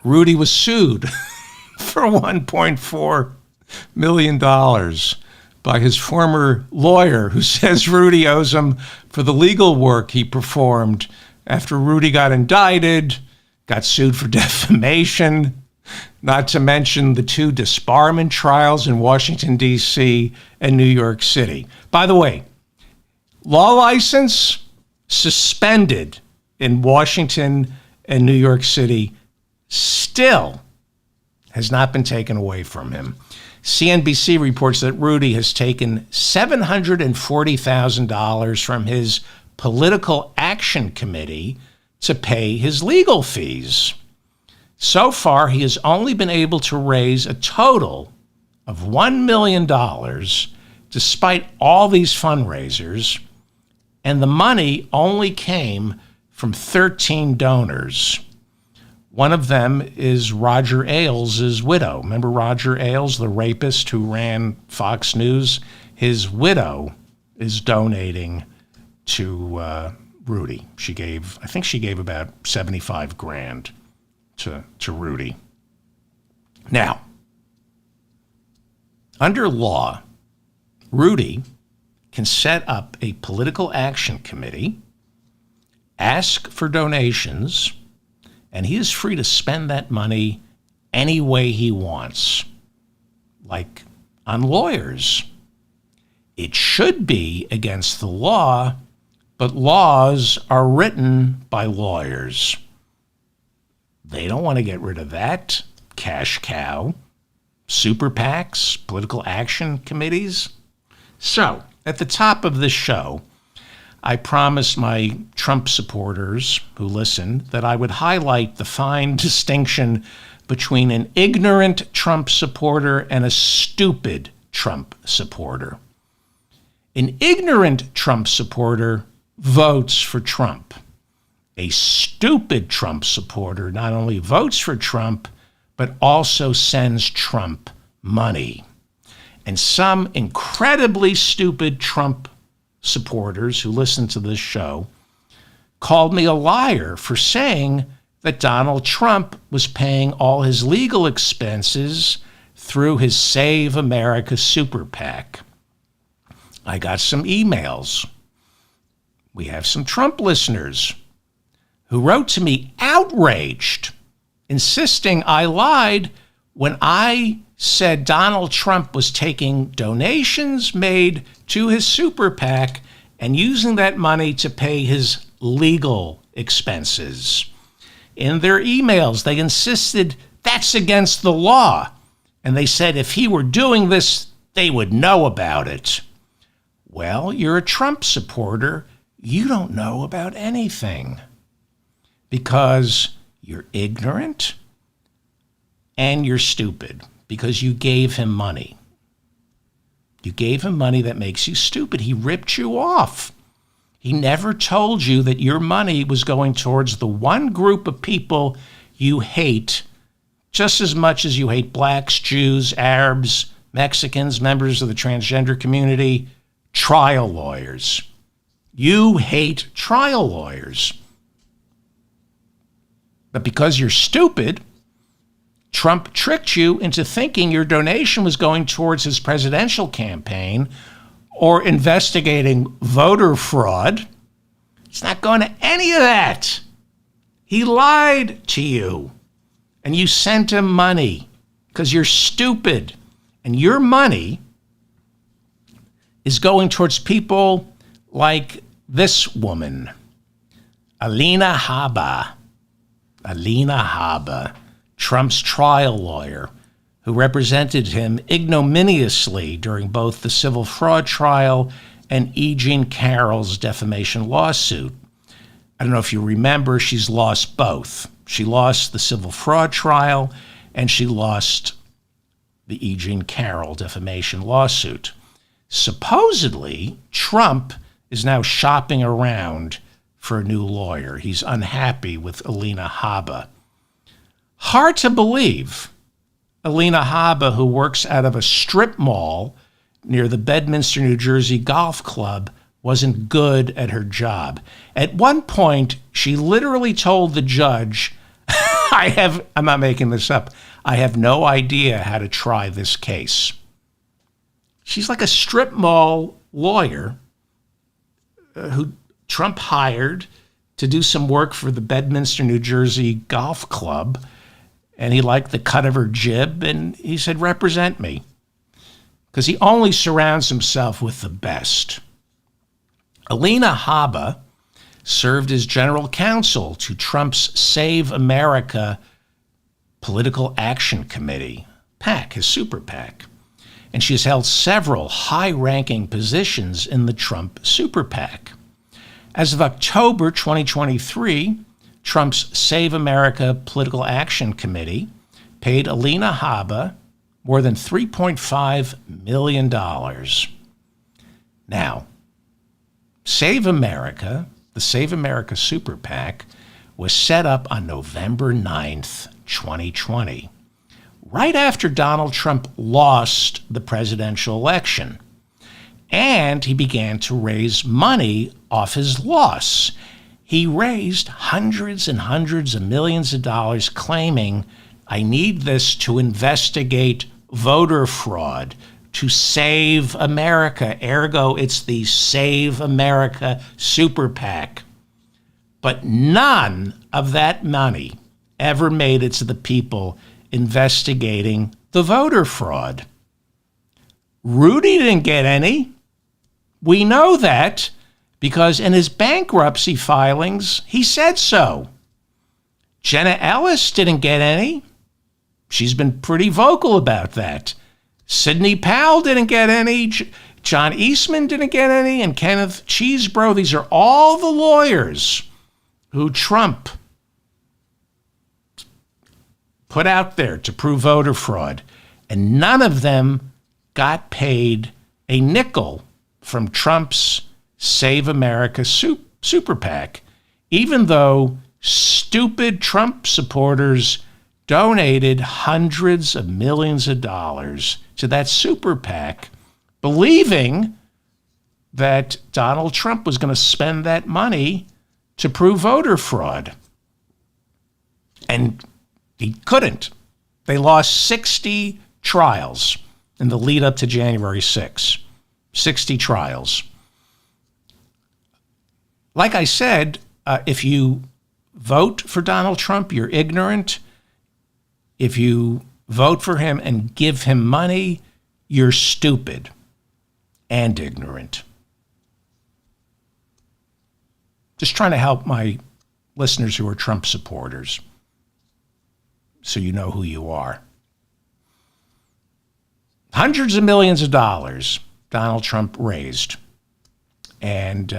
Rudy was sued for $1.4 million by his former lawyer, who says Rudy owes him for the legal work he performed after Rudy got indicted, got sued for defamation, not to mention the 2 disbarment trials in Washington, D.C. and New York City. By the way, law license suspended in Washington and New York City, still has not been taken away from him. CNBC reports that Rudy has taken $740,000 from his political action committee to pay his legal fees. So far, he has only been able to raise a total of $1 million despite all these fundraisers, and the money only came from 13 donors. One of them is Roger Ailes' widow. Remember Roger Ailes, the rapist who ran Fox News? His widow is donating to Rudy. I think she gave about $75,000 to Rudy. Now, under law, Rudy can set up a political action committee, ask for donations, and he is free to spend that money any way he wants, like on lawyers. It should be against the law, but laws are written by lawyers. They don't want to get rid of that cash cow. Super PACs, political action committees. So, at the top of this show, I promised my Trump supporters who listen that I would highlight the fine distinction between an ignorant Trump supporter and a stupid Trump supporter. An ignorant Trump supporter votes for Trump. A stupid Trump supporter not only votes for Trump, but also sends Trump money. And some incredibly stupid Trump supporters who listen to this show called me a liar for saying that Donald Trump was paying all his legal expenses through his Save America Super PAC. I got some emails. We have some Trump listeners who wrote to me outraged, insisting I lied when I said Donald Trump was taking donations made to his super PAC and using that money to pay his legal expenses. In their emails, they insisted that's against the law. And they said if he were doing this, they would know about it. Well, you're a Trump supporter. You don't know about anything because you're ignorant and you're stupid because you gave him money. You gave him money that makes you stupid. He ripped you off. He never told you that your money was going towards the one group of people you hate just as much as you hate blacks, Jews, Arabs, Mexicans, members of the transgender community, trial lawyers. You hate trial lawyers. But because you're stupid, Trump tricked you into thinking your donation was going towards his presidential campaign or investigating voter fraud. It's not going to any of that. He lied to you, and you sent him money because you're stupid. And your money is going towards people like this woman, Alina Habba. Alina Habba, Trump's trial lawyer, who represented him ignominiously during both the civil fraud trial and E. Jean Carroll's defamation lawsuit. I don't know if you remember, she's lost both. She lost the civil fraud trial and she lost the E. Jean Carroll defamation lawsuit. Supposedly, Trump is now shopping around for a new lawyer. He's unhappy with Alina Habba. Hard to believe Alina Habba, who works out of a strip mall near the Bedminster, New Jersey golf club, wasn't good at her job. At one point, she literally told the judge, I'm not making this up, I have no idea how to try this case. She's like a strip mall lawyer who Trump hired to do some work for the Bedminster, New Jersey golf club. And he liked the cut of her jib, and he said, represent me. Because he only surrounds himself with the best. Alina Habba served as general counsel to Trump's Save America Political Action Committee, PAC, his super PAC. and she has held several high-ranking positions in the Trump super PAC. As of October 2023, Trump's Save America Political Action Committee paid Alina Habba more than $3.5 million. Now, Save America, the Save America Super PAC, was set up on November 9th, 2020, right after Donald Trump lost the presidential election. And he began to raise money off his loss. He raised hundreds and hundreds of millions of dollars claiming, I need this to investigate voter fraud, to save America. Ergo, it's the Save America Super PAC. But none of that money ever made it to the people investigating the voter fraud. Rudy didn't get any. We know that because in his bankruptcy filings, he said so. Jenna Ellis didn't get any. She's been pretty vocal about that. Sidney Powell didn't get any. John Eastman didn't get any. And Kenneth Chesebro. These are all the lawyers who Trump put out there to prove voter fraud. And none of them got paid a nickel from Trump's Save America Super PAC, even though stupid Trump supporters donated hundreds of millions of dollars to that super PAC, believing that Donald Trump was going to spend that money to prove voter fraud. And he couldn't. They lost 60 trials in the lead up to January 6th. 60 trials. Like I said, if you vote for Donald Trump, you're ignorant. If you vote for him and give him money, you're stupid and ignorant. Just trying to help my listeners who are Trump supporters so you know who you are. Hundreds of millions of dollars Donald Trump raised, and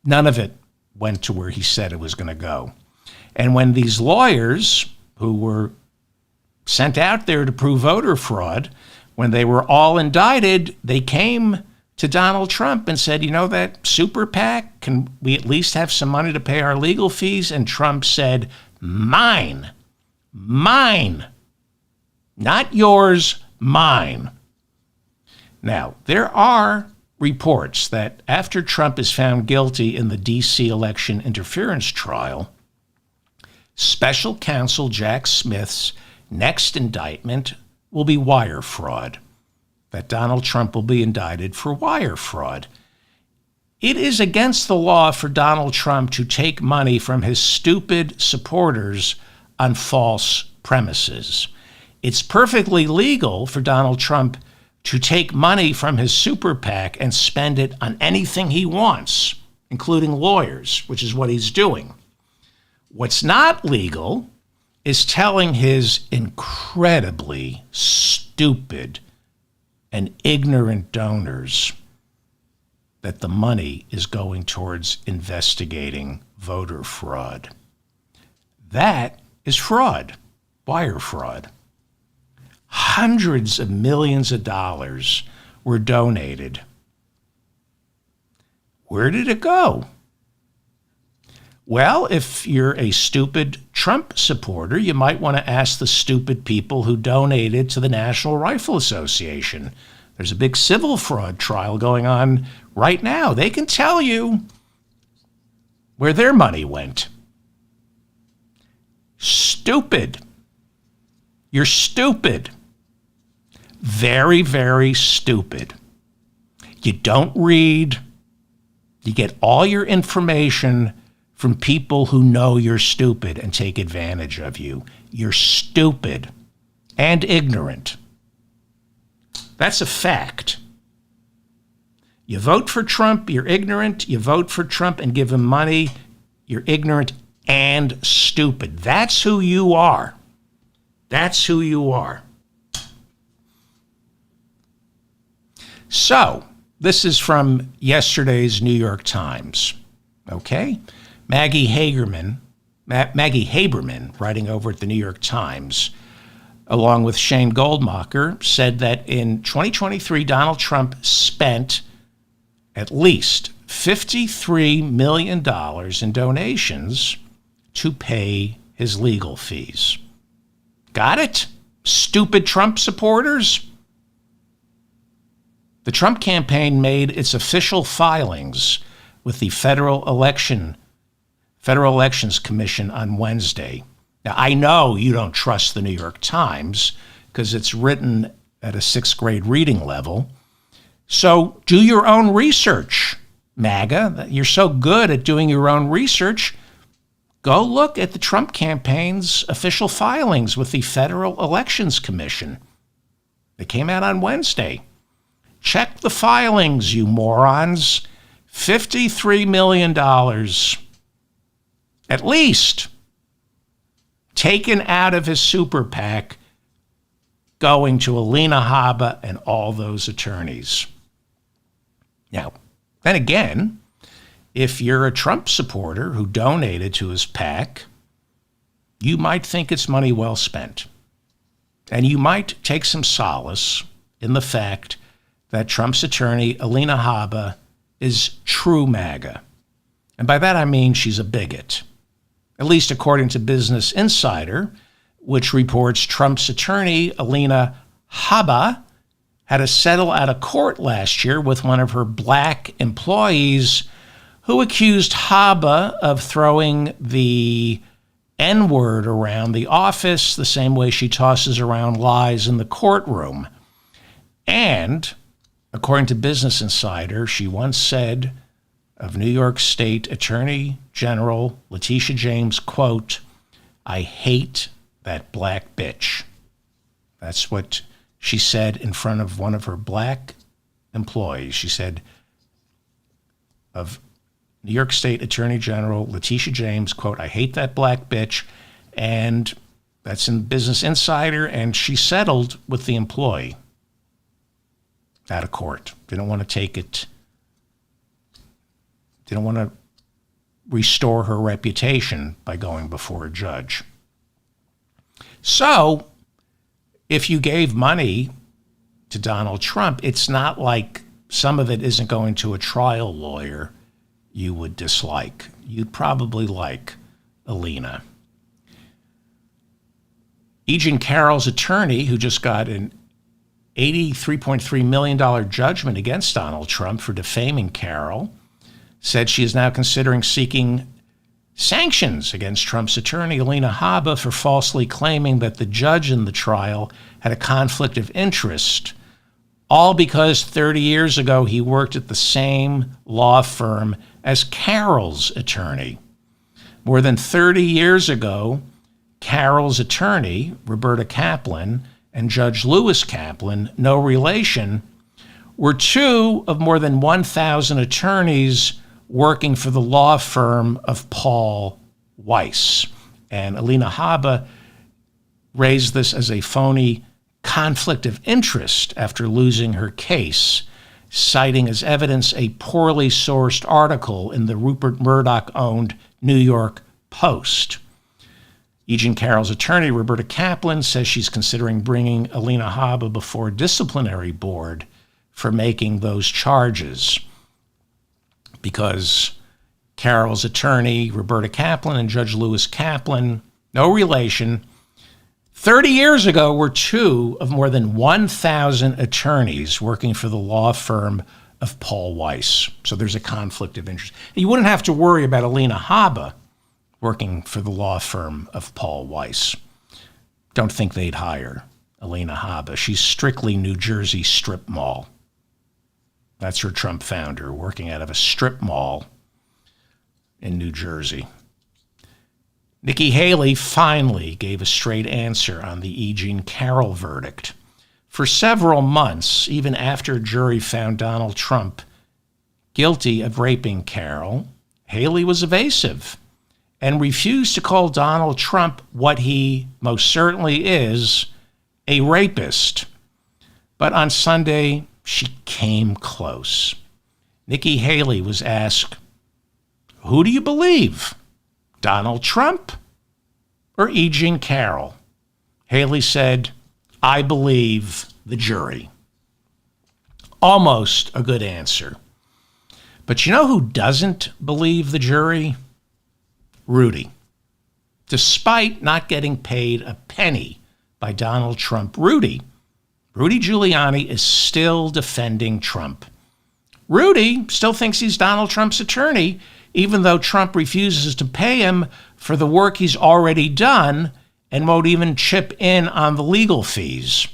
none of it went to where he said it was going to go. And when these lawyers who were sent out there to prove voter fraud, when they were all indicted, they came to Donald Trump and said, you know that super PAC, can we at least have some money to pay our legal fees? And Trump said, mine, not yours, mine. Now, there are reports that after Trump is found guilty in the D.C. election interference trial, special counsel Jack Smith's next indictment will be wire fraud, that Donald Trump will be indicted for wire fraud. It is against the law for Donald Trump to take money from his stupid supporters on false premises. It's perfectly legal for Donald Trump to take money from his super PAC and spend it on anything he wants, including lawyers, which is what he's doing. What's not legal is telling his incredibly stupid and ignorant donors that the money is going towards investigating voter fraud. That is fraud, wire fraud. Hundreds of millions of dollars were donated. Where did it go? Well, if you're a stupid Trump supporter, you might want to ask the stupid people who donated to the National Rifle Association. There's a big civil fraud trial going on right now. They can tell you where their money went. Stupid. You're stupid. Very, very stupid. You don't read. You get all your information from people who know you're stupid and take advantage of you. You're stupid and ignorant. That's a fact. You vote for Trump, you're ignorant. You vote for Trump and give him money, you're ignorant and stupid. That's who you are. That's who you are. So, this is from yesterday's New York Times. Okay? Maggie Haberman, writing over at the New York Times, along with Shane Goldmacher, said that in 2023, Donald Trump spent at least $53 million in donations to pay his legal fees. Got it? Stupid Trump supporters? The Trump campaign made its official filings with the Federal Elections Commission on Wednesday. Now, I know you don't trust the New York Times because it's written at a sixth grade reading level. So do your own research, MAGA. You're so good at doing your own research. Go look at the Trump campaign's official filings with the Federal Elections Commission. They came out on Wednesday. Check the filings, you morons. $53 million, at least, taken out of his super PAC, going to Alina Habba and all those attorneys. Now, then again, if you're a Trump supporter who donated to his PAC, you might think it's money well spent. And you might take some solace in the fact that Trump's attorney, Alina Habba, is true MAGA. And by that I mean she's a bigot. At least according to Business Insider, which reports Trump's attorney, Alina Habba, had to settle out of court last year with one of her black employees who accused Habba of throwing the N-word around the office the same way she tosses around lies in the courtroom. And, according to Business Insider, she once said of New York State Attorney General Letitia James, quote, "I hate that black bitch." That's what she said in front of one of her black employees. She said of New York State Attorney General Letitia James, quote, "I hate that black bitch." And that's in Business Insider. And she settled with the employee out of court. Didn't want to take it. Didn't want to restore her reputation by going before a judge. So, if you gave money to Donald Trump, it's not like some of it isn't going to a trial lawyer you would dislike. You'd probably like Alina. E. Jean Carroll's attorney, who just got an $83.3 million judgment against Donald Trump for defaming Carroll, said she is now considering seeking sanctions against Trump's attorney, Alina Habba, for falsely claiming that the judge in the trial had a conflict of interest, all because 30 years ago he worked at the same law firm as Carroll's attorney. More than 30 years ago, Carroll's attorney, Roberta Kaplan, and Judge Lewis Kaplan, no relation, were two of more than 1,000 attorneys working for the law firm of Paul Weiss. And Alina Habba raised this as a phony conflict of interest after losing her case, citing as evidence a poorly sourced article in the Rupert Murdoch-owned New York Post. E. Jean Carroll's attorney, Roberta Kaplan, says she's considering bringing Alina Habba before a disciplinary board for making those charges, because Carroll's attorney, Roberta Kaplan, and Judge Lewis Kaplan, no relation, 30 years ago were two of more than 1,000 attorneys working for the law firm of Paul Weiss. So there's a conflict of interest. You wouldn't have to worry about Alina Habba working for the law firm of Paul Weiss. Don't think they'd hire Alina Habba. She's strictly New Jersey strip mall. That's her Trump founder, working out of a strip mall in New Jersey. Nikki Haley finally gave a straight answer on the E. Jean Carroll verdict. For several months, even after a jury found Donald Trump guilty of raping Carroll, Haley was evasive and refused to call Donald Trump what he most certainly is, a rapist. But on Sunday, she came close. Nikki Haley was asked, who do you believe, Donald Trump or E. Jean Carroll? Haley said, I believe the jury. Almost a good answer. But you know who doesn't believe the jury? Rudy. Despite not getting paid a penny by Donald Trump, Rudy Giuliani is still defending Trump. Rudy still thinks he's Donald Trump's attorney, even though Trump refuses to pay him for the work he's already done and won't even chip in on the legal fees.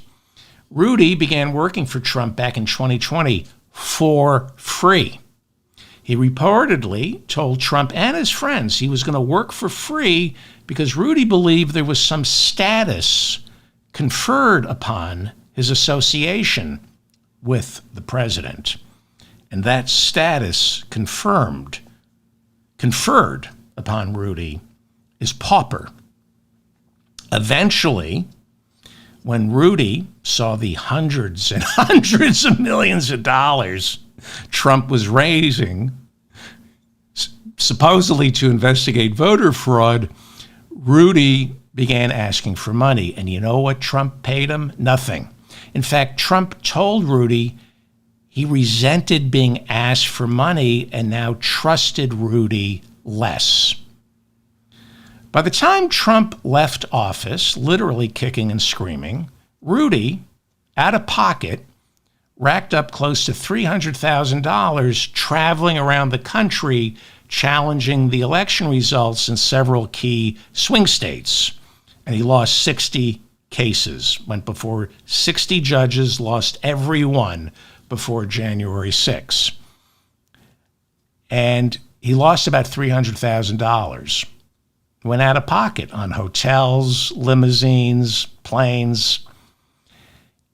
Rudy began working for Trump back in 2020 for free. He reportedly told Trump and his friends he was going to work for free because Rudy believed there was some status conferred upon his association with the president. And that status conferred upon Rudy is pauper. Eventually, when Rudy saw the hundreds and hundreds of millions of dollars Trump was raising, supposedly to investigate voter fraud, Rudy began asking for money. And you know what Trump paid him? Nothing. In fact, Trump told Rudy he resented being asked for money and now trusted Rudy less. By the time Trump left office, literally kicking and screaming, Rudy, out of pocket, racked up close to $300,000 traveling around the country challenging the election results in several key swing states. And he lost 60 cases, went before 60 judges, lost every one before January 6. And he lost about $300,000. Went out of pocket on hotels, limousines, planes.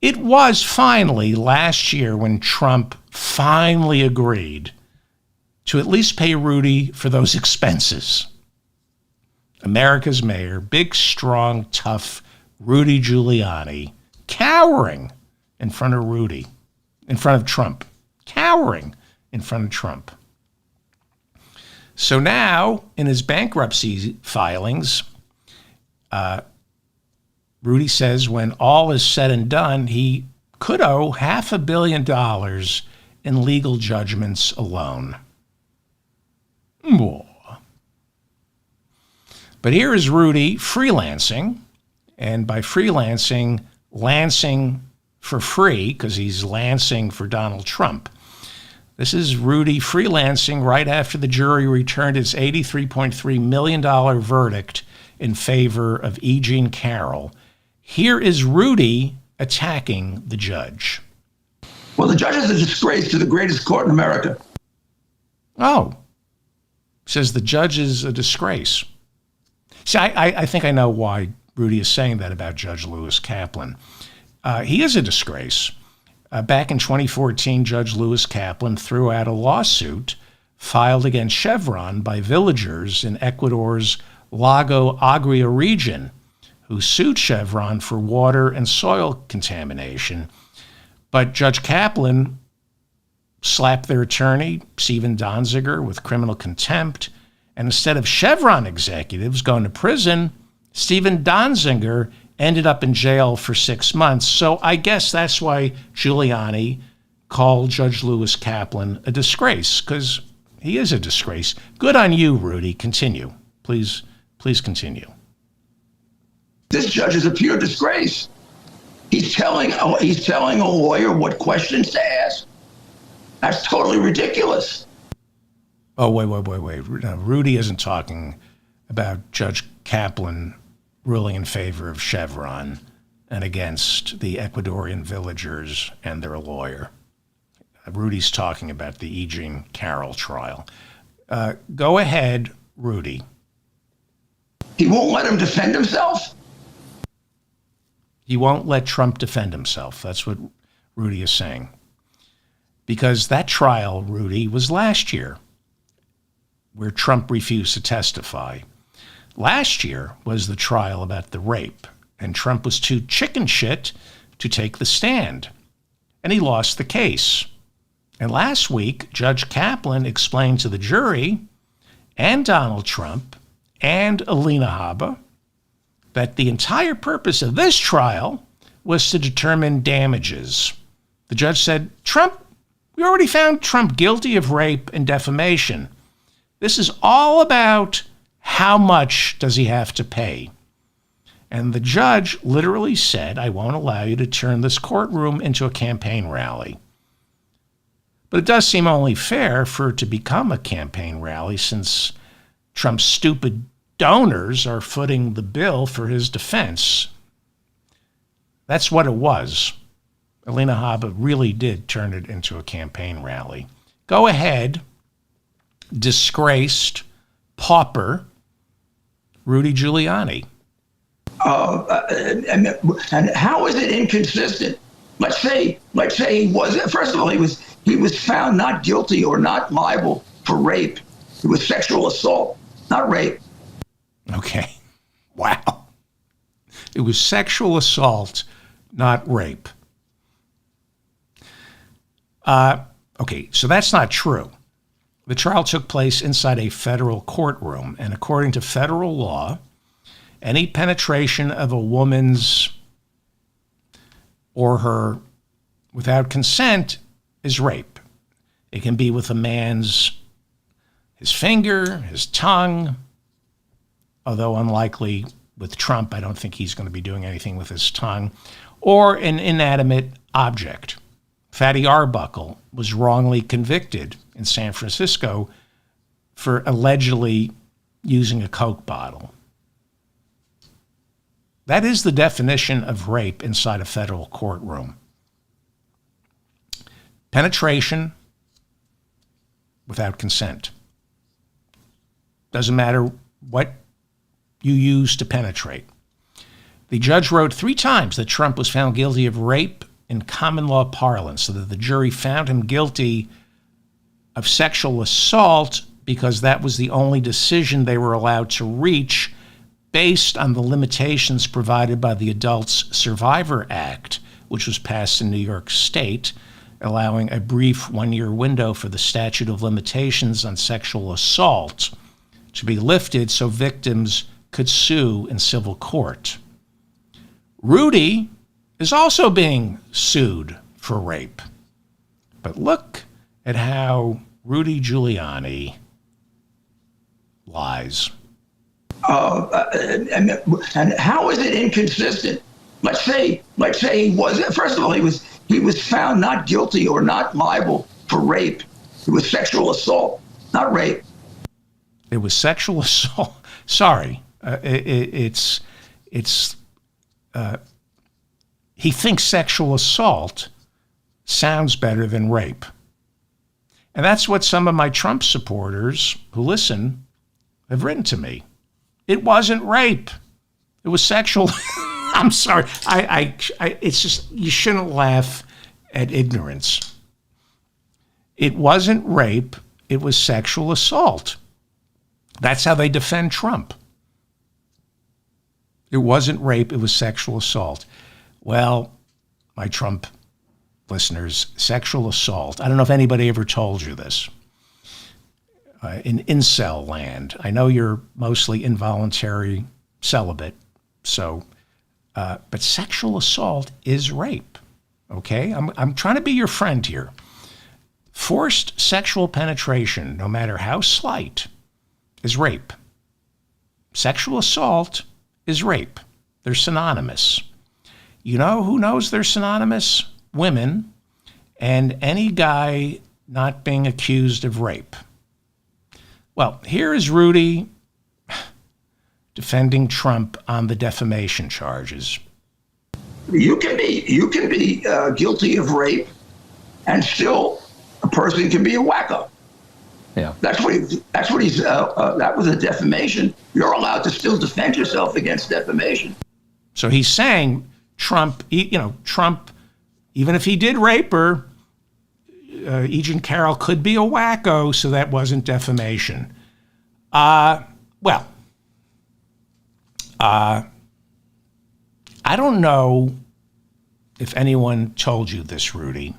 It was finally last year when Trump finally agreed to at least pay Rudy for those expenses. America's mayor, big, strong, tough Rudy Giuliani, cowering in front of Trump, cowering in front of Trump. So now, in his bankruptcy filings, Rudy says when all is said and done, he could owe $500 million in legal judgments alone. But here is Rudy freelancing, and by freelancing, lancing for free, because he's lancing for Donald Trump. This is Rudy freelancing right after the jury returned its $83.3 million verdict in favor of E. Jean Carroll. Here is Rudy attacking the judge. Well, the judge is a disgrace to the greatest court in America. Oh, says the judge is a disgrace. See, I think I know why Rudy is saying that about Judge Lewis Kaplan. He is a disgrace. Back in 2014, Judge Lewis Kaplan threw out a lawsuit filed against Chevron by villagers in Ecuador's Lago Agria region, who sued Chevron for water and soil contamination. But Judge Kaplan slapped their attorney, Steven Donziger, with criminal contempt. And instead of Chevron executives going to prison, Steven Donziger ended up in jail for 6 months. So I guess that's why Giuliani called Judge Lewis Kaplan a disgrace, because he is a disgrace. Good on you, Rudy. Continue. Please continue. This judge is a pure disgrace. He's telling a lawyer what questions to ask. That's totally ridiculous. Oh, wait. No, Rudy isn't talking about Judge Kaplan ruling in favor of Chevron and against the Ecuadorian villagers and their lawyer. Rudy's talking about the E. Jean Carroll trial. Go ahead, Rudy. He won't let him defend himself? He won't let Trump defend himself. That's what Rudy is saying. Because that trial, Rudy, was last year, where Trump refused to testify. Last year was the trial about the rape, and Trump was too chicken shit to take the stand. and he lost the case. And last week, Judge Kaplan explained to the jury and Donald Trump and Alina Habba that the entire purpose of this trial was to determine damages. The judge said, we already found Trump guilty of rape and defamation. This is all about how much does he have to pay. And the judge literally said, I won't allow you to turn this courtroom into a campaign rally. But it does seem only fair for it to become a campaign rally since Trump's stupid donors are footing the bill for his defense. That's what it was. Alina Habba really did turn it into a campaign rally. Go ahead, disgraced pauper Rudy Giuliani. And how is it inconsistent? Let's say he was. First of all, he was found not guilty or not liable for rape. It was sexual assault, not rape. Okay. Wow. It was sexual assault, not rape. Okay, so that's not true. The trial took place inside a federal courtroom, and according to federal law, any penetration of a woman's or her without consent is rape. It can be with a man's, his finger, his tongue, although unlikely with Trump, I don't think he's going to be doing anything with his tongue, or an inanimate object. Fatty Arbuckle was wrongly convicted in San Francisco for allegedly using a Coke bottle. That is the definition of rape inside a federal courtroom. Penetration without consent. Doesn't matter what you use to penetrate. The judge wrote 3 times that Trump was found guilty of rape in common law parlance, so that the jury found him guilty of sexual assault because that was the only decision they were allowed to reach based on the limitations provided by the Adults Survivor Act, which was passed in New York State, allowing a brief 1-year window for the statute of limitations on sexual assault to be lifted so victims could sue in civil court. Rudy is also being sued for rape. But look at how Rudy Giuliani lies. And how is it inconsistent? Let's say he was. First of all, he was found not guilty or not liable for rape. It was sexual assault, not rape. It was sexual assault. Sorry, he thinks sexual assault sounds better than rape. And that's what some of my Trump supporters who listen have written to me. It wasn't rape. It was sexual. I'm sorry. It's just, you shouldn't laugh at ignorance. It wasn't rape. It was sexual assault. That's how they defend Trump. It wasn't rape. It was sexual assault. Well, my Trump listeners, sexual assault. I don't know if anybody ever told you this. In incel land, I know you're mostly involuntary celibate, so, but sexual assault is rape. Okay, I'm trying to be your friend here. Forced sexual penetration, no matter how slight, is rape. Sexual assault is rape. They're synonymous. You know who knows they're synonymous? Women and any guy not being accused of rape. Well, here is Rudy defending Trump on the defamation charges. You can be guilty of rape, and still a person can be a wacko. Yeah, that was a defamation. You're allowed to still defend yourself against defamation. So he's saying Trump, Trump, even if he did rape her, E. Jean Carroll could be a wacko, so that wasn't defamation. I don't know if anyone told you this, Rudy.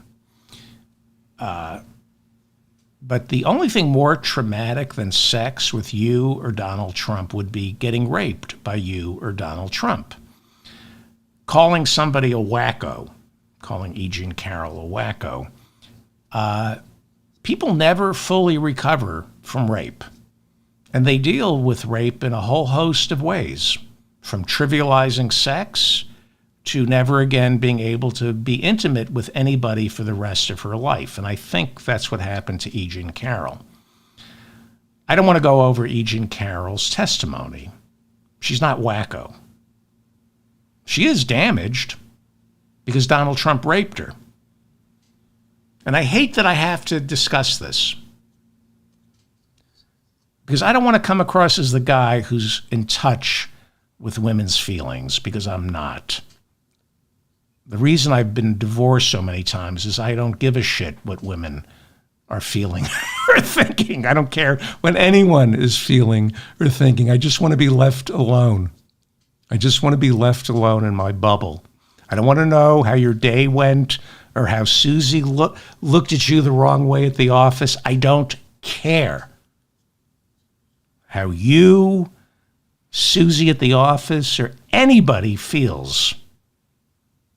But the only thing more traumatic than sex with you or Donald Trump would be getting raped by you or Donald Trump. Calling somebody a wacko, calling E. Jean Carroll a wacko. People never fully recover from rape. And they deal with rape in a whole host of ways, from trivializing sex to never again being able to be intimate with anybody for the rest of her life. And I think that's what happened to E. Jean Carroll. I don't want to go over E. Jean Carroll's testimony. She's not wacko. She is damaged because Donald Trump raped her. And I hate that I have to discuss this, because I don't want to come across as the guy who's in touch with women's feelings, because I'm not. The reason I've been divorced so many times is I don't give a shit what women are feeling or thinking. I don't care what anyone is feeling or thinking. I just want to be left alone. I just want to be left alone in my bubble. I don't want to know how your day went or how Susie looked at you the wrong way at the office. I don't care how you, Susie at the office, or anybody feels.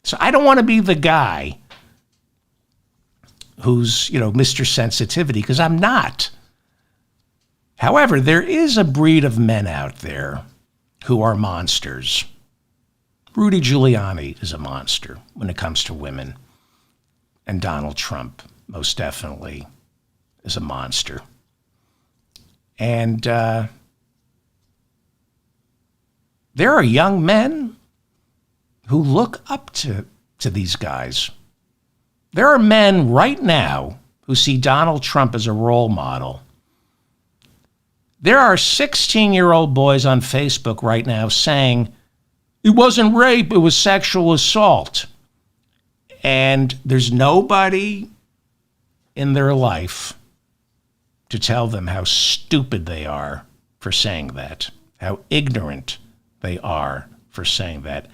So I don't want to be the guy who's, Mr. Sensitivity, because I'm not. However, there is a breed of men out there who are monsters. Rudy Giuliani is a monster when it comes to women. And Donald Trump, most definitely, is a monster. And there are young men who look up to these guys. There are men right now who see Donald Trump as a role model. There are 16-year-old boys on Facebook right now saying, it wasn't rape, it was sexual assault. And there's nobody in their life to tell them how stupid they are for saying that, how ignorant they are for saying that,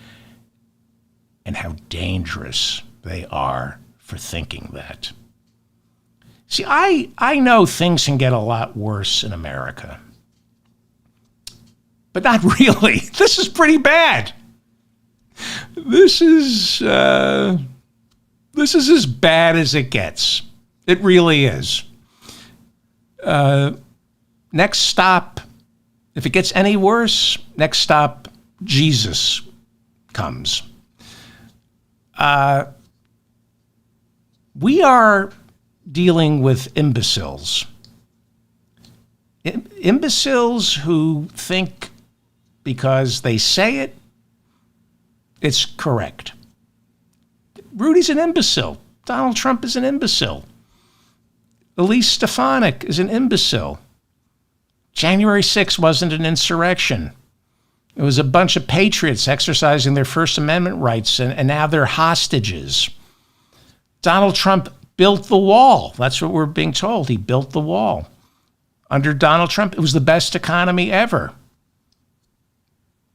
and how dangerous they are for thinking that. See, I know things can get a lot worse in America, but not really. This is pretty bad. This is as bad as it gets. It really is. Next stop, if it gets any worse, next stop, Jesus comes. We are dealing with imbeciles. Imbeciles who think because they say it, it's correct. Rudy's an imbecile. Donald Trump is an imbecile. Elise Stefanik is an imbecile. January 6th wasn't an insurrection. It was a bunch of patriots exercising their First Amendment rights, and now they're hostages. Donald Trump built the wall. That's what we're being told. He built the wall. Under Donald Trump, it was the best economy ever.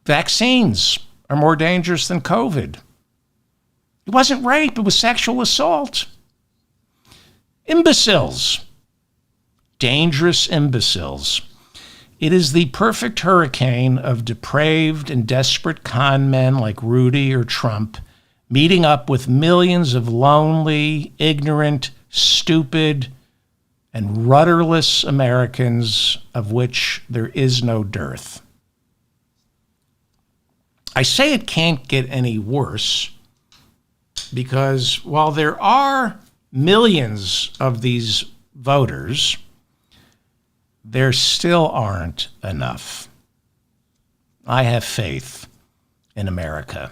Vaccines are more dangerous than COVID. It wasn't rape, it was sexual assault. Imbeciles. Dangerous imbeciles. It is the perfect hurricane of depraved and desperate con men like Rudy or Trump meeting up with millions of lonely, ignorant, stupid, and rudderless Americans of which there is no dearth. I say it can't get any worse because while there are millions of these voters, there still aren't enough. I have faith in America.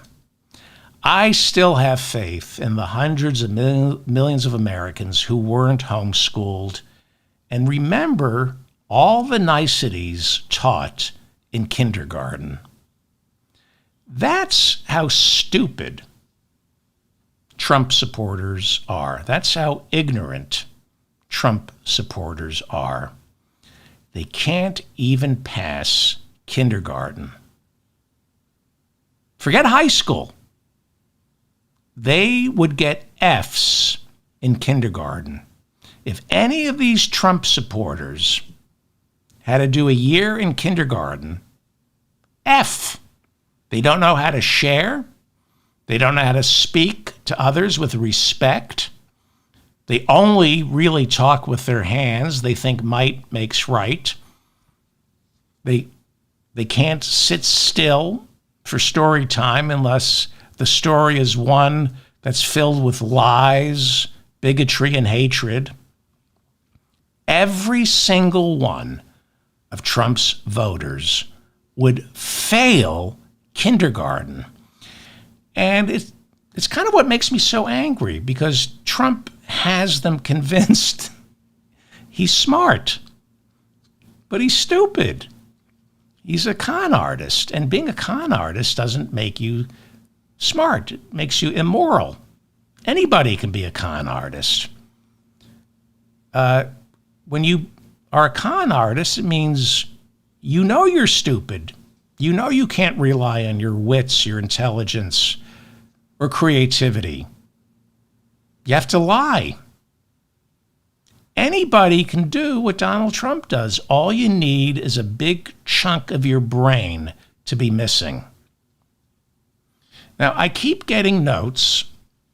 I still have faith in the hundreds of millions of Americans who weren't homeschooled and remember all the niceties taught in kindergarten. That's how stupid Trump supporters are. That's how ignorant Trump supporters are. They can't even pass kindergarten. Forget high school. they would get Fs in kindergarten. If any of these Trump supporters had to do a year in kindergarten, F. They don't know how to share. They don't know how to speak to others with respect. They only really talk with their hands. They think might makes right. They can't sit still for story time unless the story is one that's filled with lies, bigotry, and hatred. Every single one of Trump's voters would fail kindergarten. And it's kind of what makes me so angry, because Trump has them convinced he's smart, but he's stupid. He's a con artist, and being a con artist doesn't make you smart. It makes you immoral. Anybody can be a con artist. When you are a con artist, it means you know you're stupid. You know you can't rely on your wits, your intelligence, or creativity. You have to lie. Anybody can do what Donald Trump does. All you need is a big chunk of your brain to be missing. Now, I keep getting notes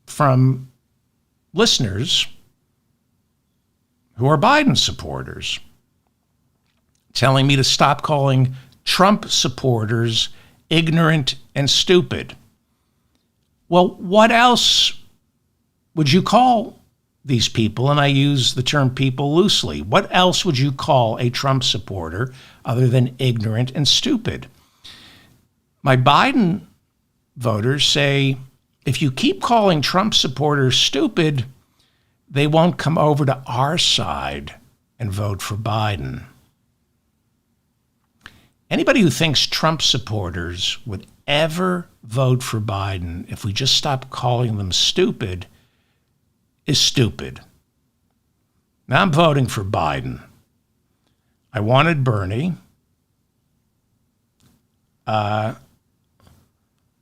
from listeners who are Biden supporters telling me to stop calling Trump supporters ignorant and stupid. Well, what else would you call these people? And I use the term people loosely. What else would you call a Trump supporter other than ignorant and stupid? My Biden voters say, if you keep calling Trump supporters stupid, they won't come over to our side and vote for Biden. Anybody who thinks Trump supporters would ever vote for Biden if we just stop calling them stupid is stupid. Now I'm voting for Biden. I wanted Bernie.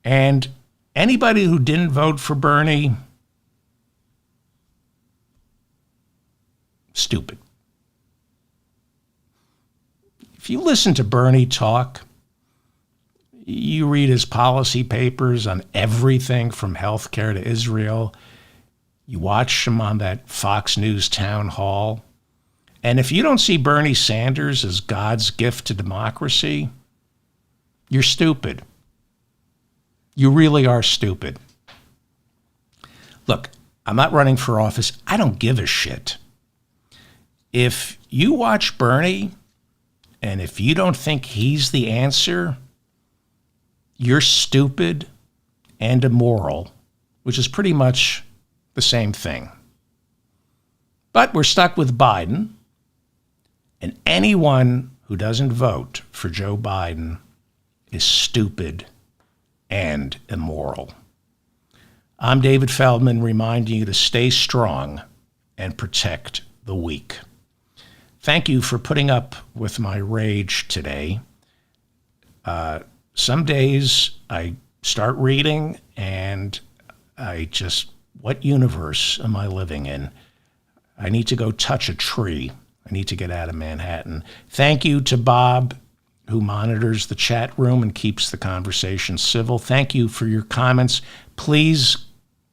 And anybody who didn't vote for Bernie, stupid. If you listen to Bernie talk, you read his policy papers on everything from healthcare to Israel. You watch him on that Fox News town hall. And if you don't see Bernie Sanders as God's gift to democracy, you're stupid. You really are stupid. Look, I'm not running for office. I don't give a shit. If you watch Bernie, and if you don't think he's the answer, you're stupid and immoral, which is pretty much the same thing. But we're stuck with Biden, and anyone who doesn't vote for Joe Biden is stupid and immoral. I'm David Feldman, reminding you to stay strong and protect the weak. Thank you for putting up with my rage today. Some days I start reading and what universe am I living in? I need to go touch a tree. I need to get out of Manhattan. Thank you to Bob, who monitors the chat room and keeps the conversation civil. Thank you for your comments. Please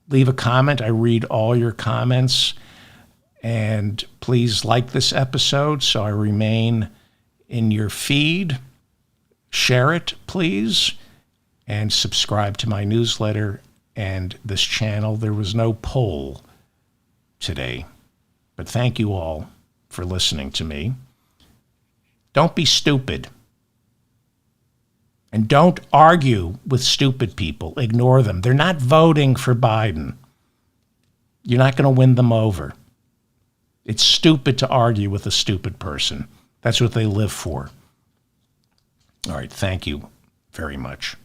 leave a comment. I read all your comments. And please like this episode so I remain in your feed. Share it, please. And subscribe to my newsletter and this channel. There was no poll today, but thank you all for listening to me. Don't be stupid. And don't argue with stupid people. Ignore them. They're not voting for Biden. You're not going to win them over. It's stupid to argue with a stupid person. That's what they live for. All right, thank you very much.